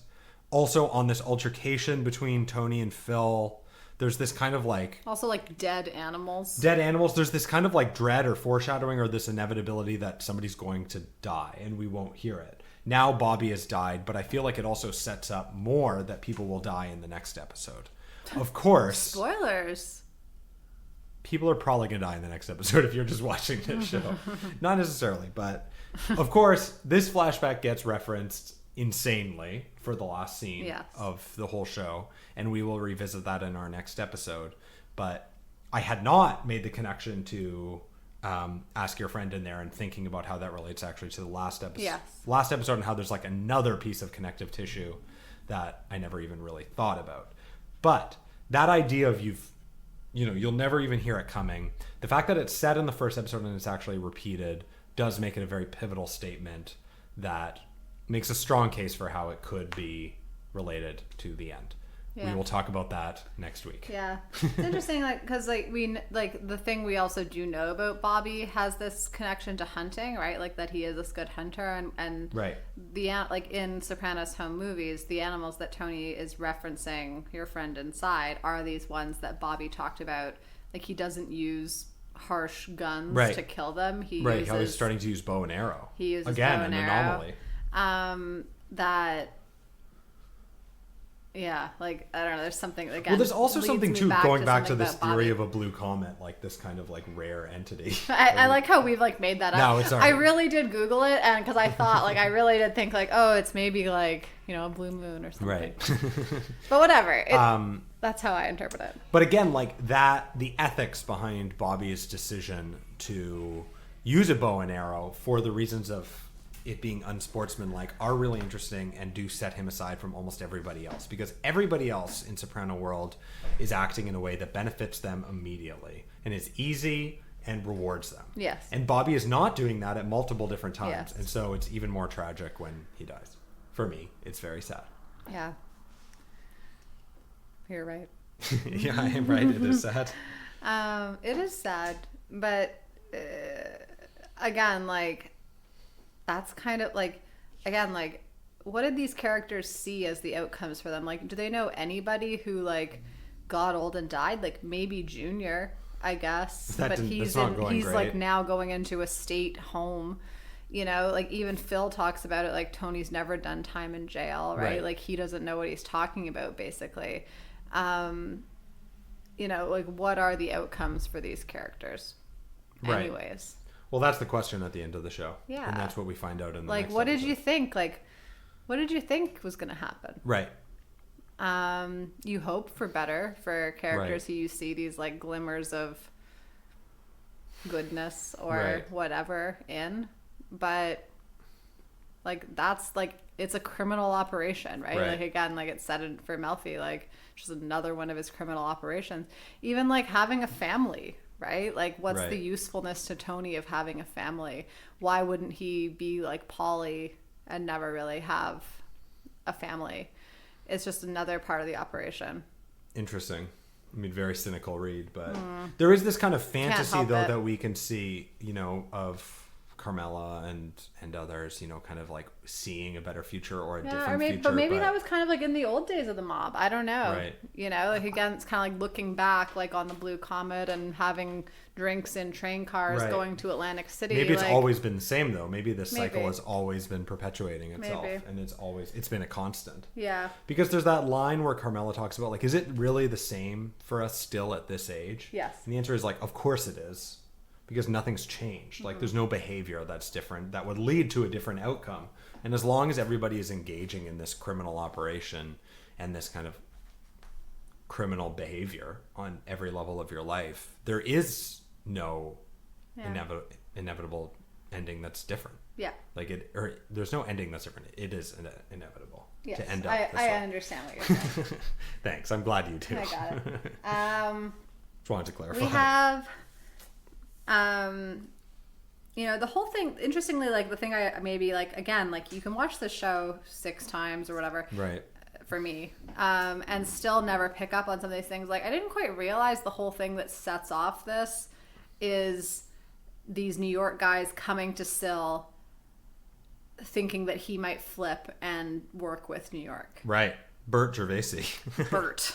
Also on this altercation between Tony and Phil. There's this kind of like... Also like dead animals. There's this kind of like dread or foreshadowing or this inevitability that somebody's going to die and we won't hear it. Now Bobby has died, but I feel like it also sets up more that people will die in the next episode. Of course. Spoilers. people are probably going to die in the next episode if you're just watching this show. Not necessarily, but of course, this flashback gets referenced insanely for the last scene of the whole show, and we will revisit that in our next episode. But I had not made the connection to Ask Your Friend in there and thinking about how that relates actually to the last episode and how there's like another piece of connective tissue that I never even really thought about. But that idea of you'll never even hear it coming. The fact that it's said in the first episode and it's actually repeated does make it a very pivotal statement that makes a strong case for how it could be related to the end. We will talk about that next week. Yeah, it's interesting, because the thing we also do know about Bobby has this connection to hunting, right? Like that he is this good hunter, and right. In Sopranos home movies, the animals that Tony is referencing, your friend inside, are these ones that Bobby talked about. Like he doesn't use harsh guns to kill them. He was starting to use bow and arrow. He uses again bow and an arrow. anomaly. Yeah, like, I don't know, there's something, again, well, there's also something too, going back to this theory Bobby. of a blue comet, like this kind of like rare entity. I like how we've like made that up. No, it's all right. I really did Google it, and because I thought, like, I really did think like, oh, it's maybe like, a blue moon or something. Right. But whatever. That's how I interpret it. But again, like the ethics behind Bobby's decision to use a bow and arrow for the reasons of it being unsportsmanlike are really interesting and do set him aside from almost everybody else, because everybody else in Soprano world is acting in a way that benefits them immediately and is easy and rewards them. Yes. And Bobby is not doing that at multiple different times. Yes. And so it's even more tragic when he dies. For me, it's very sad. Yeah. You're right. Yeah, I am right. It is sad. It is sad, but again, like, that's kind of like, again, like, what did these characters see as the outcomes for them? Like, do they know anybody who like got old and died? Like maybe Junior, I guess, but he's like now going into a state home. Like even Phil talks about it. Like Tony's never done time in jail, right? Like he doesn't know what he's talking about, basically. Like what are the outcomes for these characters? Right. Anyways. Well, that's the question at the end of the show. Yeah. And that's what we find out in the next episode. What did you think? Like, what did you think was going to happen? Right. You hope for better for characters who you see these, like, glimmers of goodness or whatever in. But, like, that's, like, it's a criminal operation, right? Like, again, like it said for Melfi, like, just another one of his criminal operations. Even, like, having a family, right? Like, what's the usefulness to Tony of having a family? Why wouldn't he be like Polly and never really have a family? It's just another part of the operation. Interesting. I mean, very cynical read, but there is this kind of fantasy, though, that we can see, of Carmela and others, kind of like seeing a better future or a different future. But maybe that was kind of like in the old days of the mob. I don't know. Right. Like again, it's kind of like looking back, like on the Blue Comet and having drinks in train cars going to Atlantic City. Maybe it's always been the same, though. Maybe this cycle has always been perpetuating itself, and it's been a constant. Yeah. Because there's that line where Carmela talks about, like, is it really the same for us still at this age? Yes. And the answer is, like, of course it is. Because nothing's changed. Like, there's no behavior that's different that would lead to a different outcome. And as long as everybody is engaging in this criminal operation and this kind of criminal behavior on every level of your life, there is no inevitable ending that's different. Yeah. Like there's no ending that's different. It is inevitable to end up this way. way. Understand what you're saying. Thanks. I'm glad you do. I got it. Just wanted to clarify. We have... the whole thing, interestingly, like the thing I maybe like, again, like you can watch the show 6 times or whatever. Right. For me, and still never pick up on some of these things. Like I didn't quite realize the whole thing that sets off this is these New York guys coming to Syl thinking that he might flip and work with New York. Right. Bert Gervaisi. Bert.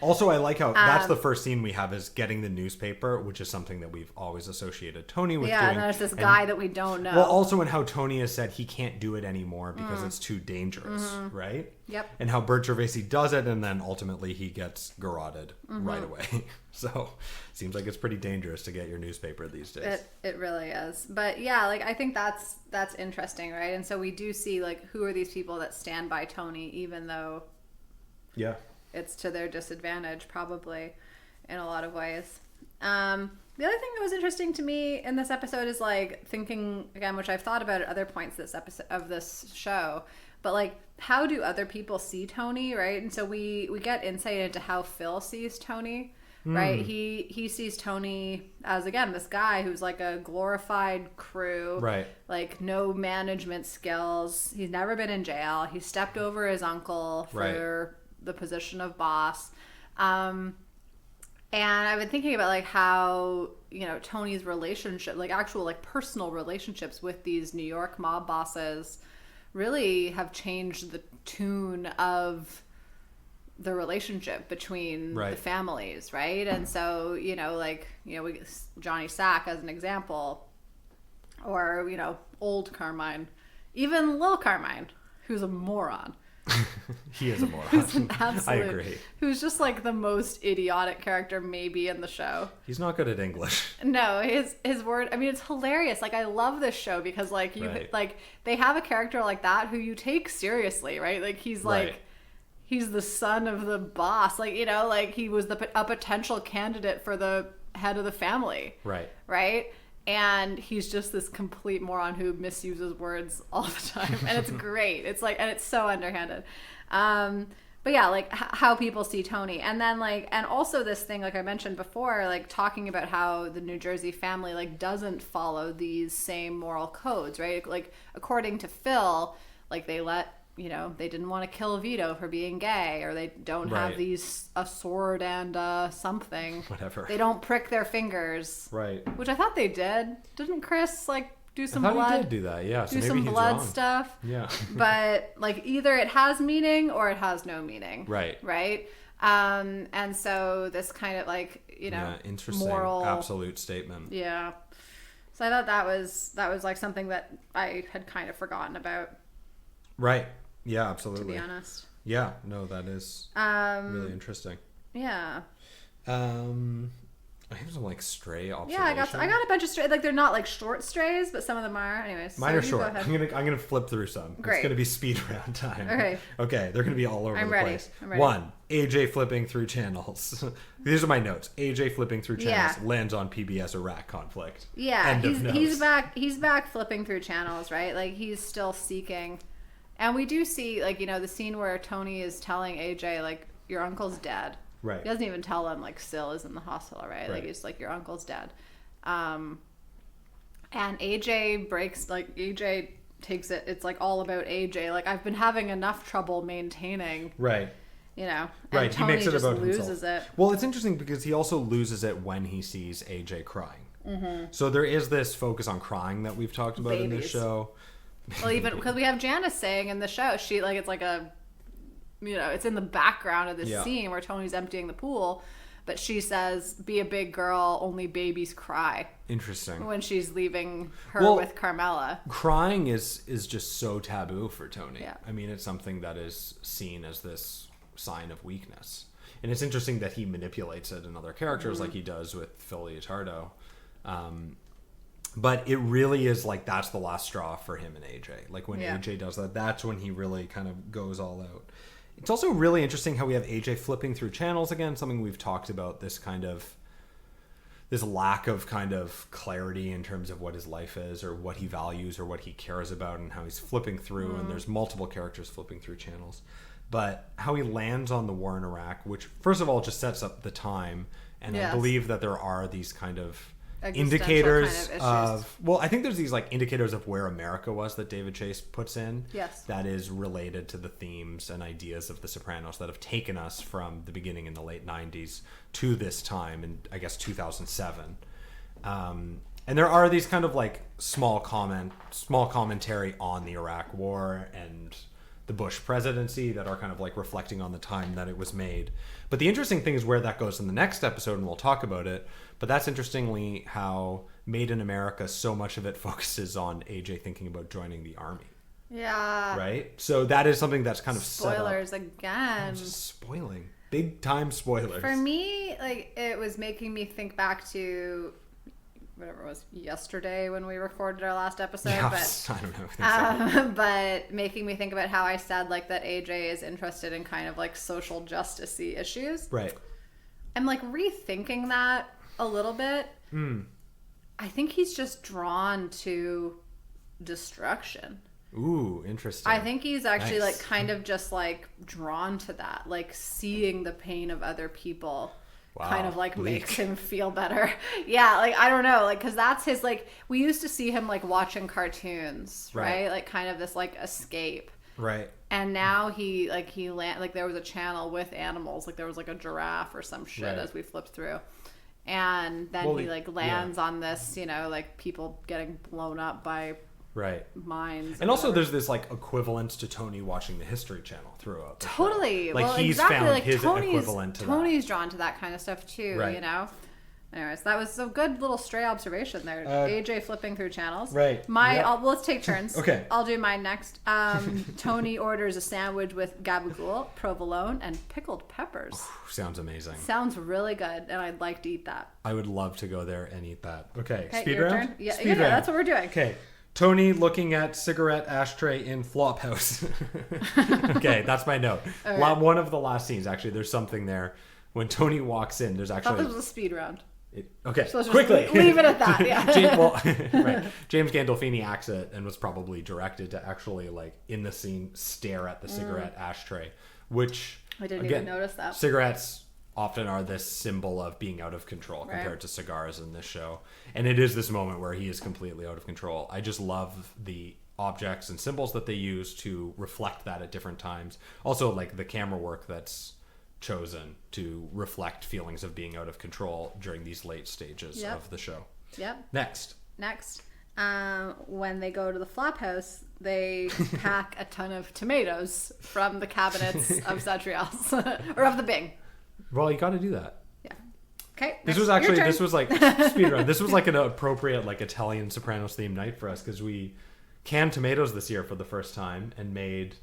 Also, I like how that's the first scene we have is getting the newspaper, which is something that we've always associated Tony with doing. Yeah, and there's this guy that we don't know. Well, also in how Tony has said he can't do it anymore because it's too dangerous, right? Yep. And how Bert Gervais does it, and then ultimately he gets garroted right away. So seems like it's pretty dangerous to get your newspaper these days. It really is. But yeah, like I think that's interesting, right? And so we do see like who are these people that stand by Tony, even though it's to their disadvantage, probably in a lot of ways. The other thing that was interesting to me in this episode is like thinking again, which I've thought about at other points this episode of this show, but like how do other people see Tony, right? And so we get insight into how Phil sees Tony, right? He sees Tony as, again, this guy who's like a glorified crew, right? Like no management skills. He's never been in jail. He stepped over his uncle for the position of boss. And I've been thinking about like how, you know, Tony's relationship, like actual like personal relationships with these New York mob bosses really have changed the tune of the relationship between the families, right? And so, you know, like, you know, we Johnny Sack as an example, or, you know, old Carmine, even Lil Carmine, who's a moron. He is a moron. Who's an absolute, I agree. Who's just like the most idiotic character maybe in the show. He's not good at English. No, his word. I mean, it's hilarious. Like I love this show because like like they have a character like that who you take seriously, right? Like he's like he's the son of the boss. Like, you know, like he was a potential candidate for the head of the family. Right. And he's just this complete moron who misuses words all the time. And it's great. It's like, and it's so underhanded. But yeah, like how people see Tony. And then like, and also this thing, like I mentioned before, like talking about how the New Jersey family like doesn't follow these same moral codes, right? Like according to Phil, like they they didn't want to kill Vito for being gay, or they don't have a sword and something. Whatever. They don't prick their fingers. Right. Which I thought they did. Didn't Chris like do some I thought blood? he did do that, yeah. So do maybe some he's blood wrong. stuff. Yeah. But like either it has meaning or it has no meaning. Right. Right. And so this kind of like, you know, interesting moral absolute statement. Yeah. So I thought that was like something that I had kind of forgotten about. Right. Yeah, absolutely. To be honest. Yeah, no, that is really interesting. Yeah. I have some like stray observations. Yeah, I got a bunch of strays. Like they're not like short strays, but some of them are. Anyways, mine are short. I'm gonna flip through some. Great. It's gonna be speed round time. Okay, they're gonna be all over I'm the ready. place. I'm ready. 1, AJ flipping through channels. These are my notes. AJ flipping through channels lands on PBS Iraq conflict. Yeah, End of notes. he's back flipping through channels, right? Like he's still seeking. And we do see, like, you know, the scene where Tony is telling AJ, like, your uncle's dead. Right. He doesn't even tell them, like, Syl is in the hospital, right? Like, he's like, your uncle's dead. And AJ breaks, like, AJ takes it. It's, like, all about AJ. Like, I've been having enough trouble maintaining. Right. You know. Right. And Tony he makes it just about loses himself. it. Well, it's interesting because he also loses it when he sees AJ crying. Mm-hmm. So there is this focus on crying that we've talked about in this show. Well, even because we have Janice saying in the show, she like it's like a, you know, it's in the background of this scene where Tony's emptying the pool, but she says, "Be a big girl, only babies cry." Interesting. When she's leaving her with Carmela, crying is just so taboo for Tony. Yeah. I mean, it's something that is seen as this sign of weakness, and it's interesting that he manipulates it in other characters, like he does with Phil Leotardo. But it really is like that's the last straw for him and AJ. Like when AJ does that, that's when he really kind of goes all out. It's also really interesting how we have AJ flipping through channels again, something we've talked about, this lack of kind of clarity in terms of what his life is or what he values or what he cares about, and how he's flipping through and there's multiple characters flipping through channels. But how he lands on the war in Iraq, which first of all just sets up the time, and I believe that there are these kind of indicators kind of well, I think there's these like indicators of where America was that David Chase puts in. Yes. That is related to the themes and ideas of The Sopranos that have taken us from the beginning in the late 90s to this time in, I guess, 2007. And there are these kind of like small commentary on the Iraq War and the Bush presidency that are kind of like reflecting on the time that it was made. But the interesting thing is where that goes in the next episode, and we'll talk about it. But that's interestingly how Made in America, so much of it focuses on AJ thinking about joining the army. Yeah. Right? So that is something that's kind of Spoilers set up. again. Just spoiling. Big time spoilers. For me, like, it was making me think back to whatever it was, yesterday when we recorded our last episode. Yeah, but I don't know. but making me think about how I said, like, that AJ is interested in kind of like social justice-y issues. Right. I'm like rethinking that a little bit. I think he's just drawn to destruction. Ooh, interesting. I think he's actually Nice. like kind of just like drawn to that, like seeing the pain of other people. Wow, kind of like bleak. makes him feel better. Yeah, like I don't know, like because that's his, like we used to see him like watching cartoons, right? Like kind of this like escape. Right. And now he like there was a channel with animals, like there was like a giraffe or some shit as we flipped through. And then he like lands on this, you know, like people getting blown up by mines. And also there's this like equivalence to Tony watching the History Channel throughout the totally show. Like well, he's exactly. found Like his Tony's equivalent to Tony's drawn to that kind of stuff too, Right. you know. Anyways, that was a good little stray observation there. AJ flipping through channels. Right. Let's take turns. Okay. I'll do mine next. Tony orders a sandwich with gabagool, provolone, and pickled peppers. that. Sounds amazing. Sounds really good, and I'd like to eat that. I would love to go there and eat that. Okay, speed your round? turn? Yeah, Speed yeah, round. that's what we're doing. Okay. Tony looking at cigarette ashtray in Flophouse. Okay, that's my note. right. One of the last scenes, actually, there's something there. When Tony walks in, there's I thought actually... this was a speed round. Okay, So let's just quickly. leave it at that, yeah. James Gandolfini acts it and was probably directed to actually, like, in the scene, stare at the cigarette ashtray, which... I didn't even notice that. Cigarettes often are this symbol of being out of control compared to cigars in this show. And it is this moment where he is completely out of control. I just love the objects and symbols that they use to reflect that at different times. Also, like, the camera work that's chosen to reflect feelings of being out of control during these late stages of the show. Yep. Next. When they go to the flop house, they pack a ton of tomatoes from the cabinets of Satriel's or of the Bing. Well, you got to do that. Yeah. Okay. This was like speed run. This was like an appropriate like Italian Sopranos themed night for us because we canned tomatoes this year for the first time and made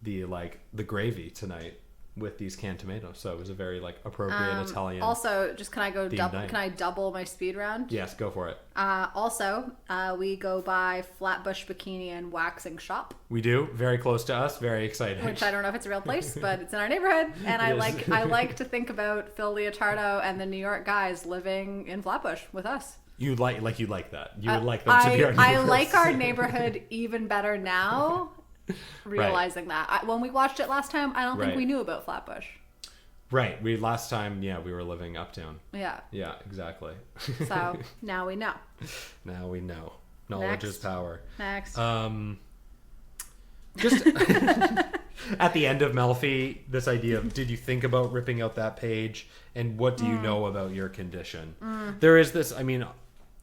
the gravy tonight with these canned tomatoes. So it was a very like appropriate Italian. Also, just can night. I double my speed round? Yes, go for it. We go by Flatbush Bikini and Waxing Shop. We do. Very close to us. Very exciting. Which I don't know if it's a real place, but it's in our neighborhood. And I like to think about Phil Leotardo and the New York guys living in Flatbush with us. You like that. You would like them to be our neighbors. I like our neighborhood even better now, realizing that. When we watched it last time, I don't think we knew about Flatbush. Right. Last time, we were living uptown. Yeah. Yeah, exactly. So now we know. Now we know. Knowledge is power. Next. Just at the end of Melfi, this idea of did you think about ripping out that page and what do you know about your condition? There is this,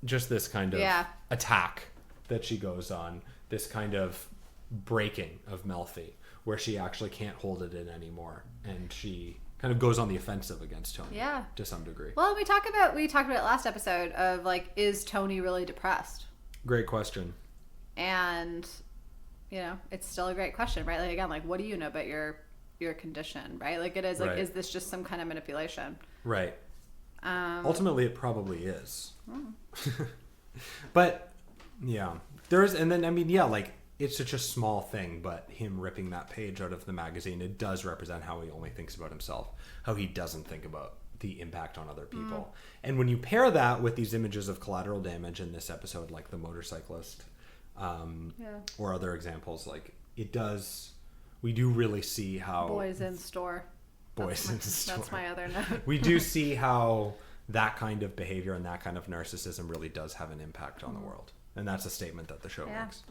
just this kind of attack that she goes on, this kind of breaking of Melfi where she actually can't hold it in anymore and she kind of goes on the offensive against Tony to some degree. Well, we talked about last episode of like, is Tony really depressed? Great question. And it's still a great question, right? Like again, like what do you know about your condition, right? Like it is like, is this just some kind of manipulation? Right. Ultimately, it probably is. But there is, and then it's such a small thing, but him ripping that page out of the magazine, it does represent how he only thinks about himself, how he doesn't think about the impact on other people. And when you pair that with these images of collateral damage in this episode, like the motorcyclist, or other examples, like we do really see how boys in store. That's my other note. We do see how that kind of behavior and that kind of narcissism really does have an impact on the world. And that's a statement that the show makes.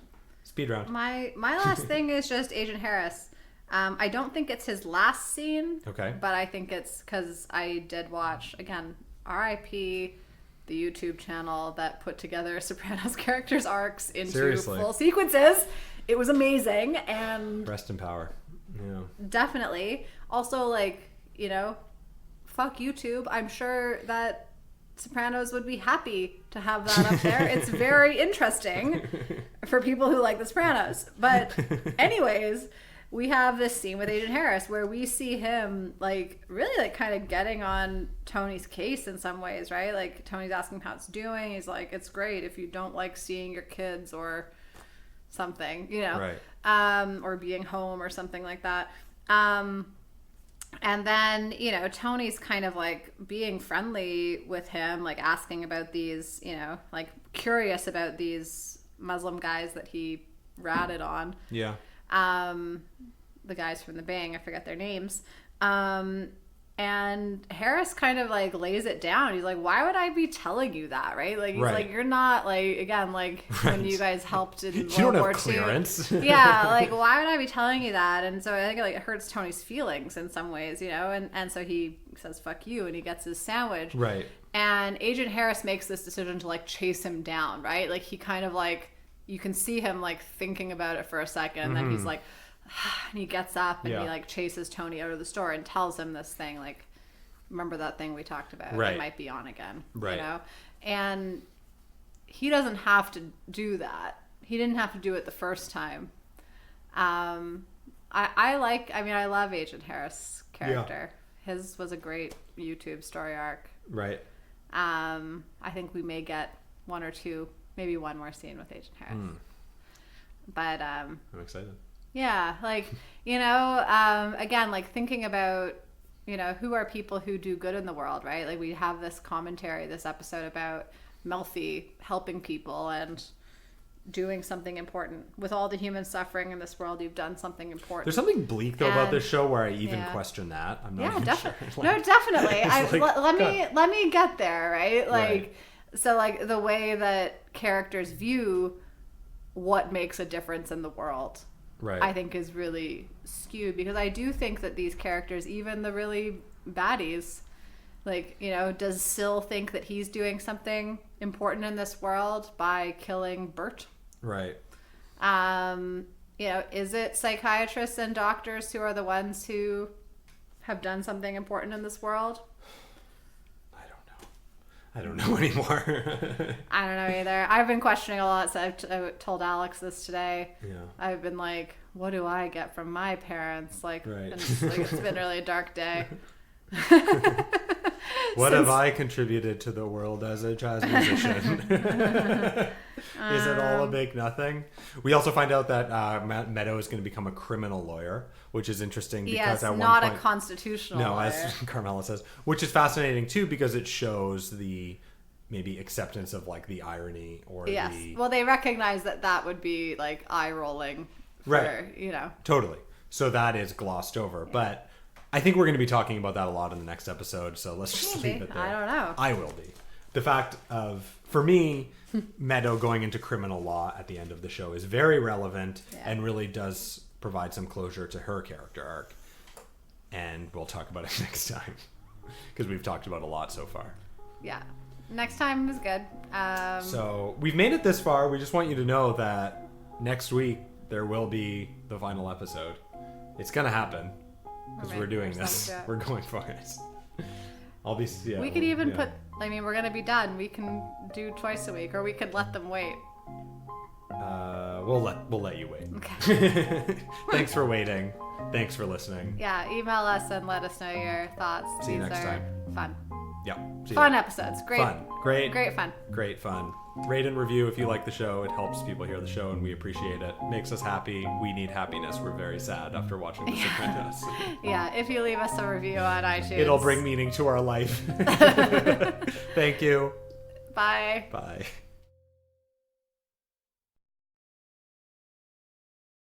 Speed round. My last thing is just Agent Harris. I don't think it's his last scene. Okay. But I think it's because I did watch, again, R.I.P., the YouTube channel that put together Sopranos characters' arcs into full sequences. It was amazing. And rest in power. Yeah. Definitely. Also, fuck YouTube. I'm sure that Sopranos would be happy to have that up there. It's very interesting for people who like The Sopranos. But anyways, we have this scene with Agent Harris where we see him like really like kind of getting on Tony's case in some ways, right? Like Tony's asking how it's doing. He's like, it's great if you don't like seeing your kids or something, you know, right. or being home or something like that. And then, you know, Tony's kind of like being friendly with him, like asking about these, you know, like curious about these Muslim guys that he ratted on. Yeah. The guys from the Bang, I forget their names. And Harris kind of like lays it down. He's like, why would I be telling you that? Right. Like, he's like, you're not like, again, like when you guys helped in World War II. Clearance. Yeah. Like, why would I be telling you that? And so I think like it hurts Tony's feelings in some ways, you know? And so he says, fuck you. And he gets his sandwich. Right. And Agent Harris makes this decision to like chase him down. Right. Like he kind of like, you can see him like thinking about it for a second. And then he's like, and he gets up and he like chases Tony out of the store and tells him this thing like, remember that thing we talked about? Right. It might be on again. Right. You know? And he doesn't have to do that. He didn't have to do it the first time. I love Agent Harris' character. Yeah. His was a great YouTube story arc. Right. I think we may get one or two, maybe one more scene with Agent Harris. But I'm excited. Yeah, like, you know, again, like thinking about, you know, who are people who do good in the world, right? Like we have this commentary, this episode about Melfi helping people and doing something important. With all the human suffering in this world, you've done something important. There's something bleak though about this show where I even question that. I'm not even sure. Like, no, definitely. Let me get there, right? Like, so like the way that characters view what makes a difference in the world. Right. I think is really skewed because I do think that these characters, even the really baddies, like, you know, does Syl think that he's doing something important in this world by killing Bert? Right. You know, is it psychiatrists and doctors who are the ones who have done something important in this world? I don't know anymore. I don't know either. I've been questioning a lot. So I told Alex this today. Yeah. I've been like, what do I get from my parents? Like, right. and it's been really a dark day. What have I contributed to the world as a jazz musician? Is it all a big nothing? We also find out that Meadow is going to become a criminal lawyer, which is interesting because at not one point, a constitutional lawyer. as Carmela says, which is fascinating too because it shows the maybe acceptance of like the irony or well, they recognize that would be like eye rolling, right? You know, totally. So that is glossed over, but I think we're going to be talking about that a lot in the next episode. So let's just leave it there. I don't know. I will be. The fact of, for me, Meadow going into criminal law at the end of the show is very relevant and really does provide some closure to her character arc. And we'll talk about it next time because we've talked about a lot so far. Yeah. Next time is good. So we've made it this far. We just want you to know that next week there will be the final episode. It's going to happen because we're doing this. We're going for it. I'll be. Yeah, we could even put. I mean, we're gonna be done. We can do twice a week, or we could let them wait. We'll let you wait. Okay. Thanks for waiting. Thanks for listening. Yeah, email us and let us know your thoughts. See you next time. Fun. Yeah. Fun episodes. Great. Fun. Great. Great fun. Great fun. Rate and review if you like the show. It helps people hear the show, and we appreciate it. Makes us happy. We need happiness. We're very sad after watching The Sopranos. Yeah, if you leave us a review on iTunes, it'll bring meaning to our life. Thank you. Bye. Bye.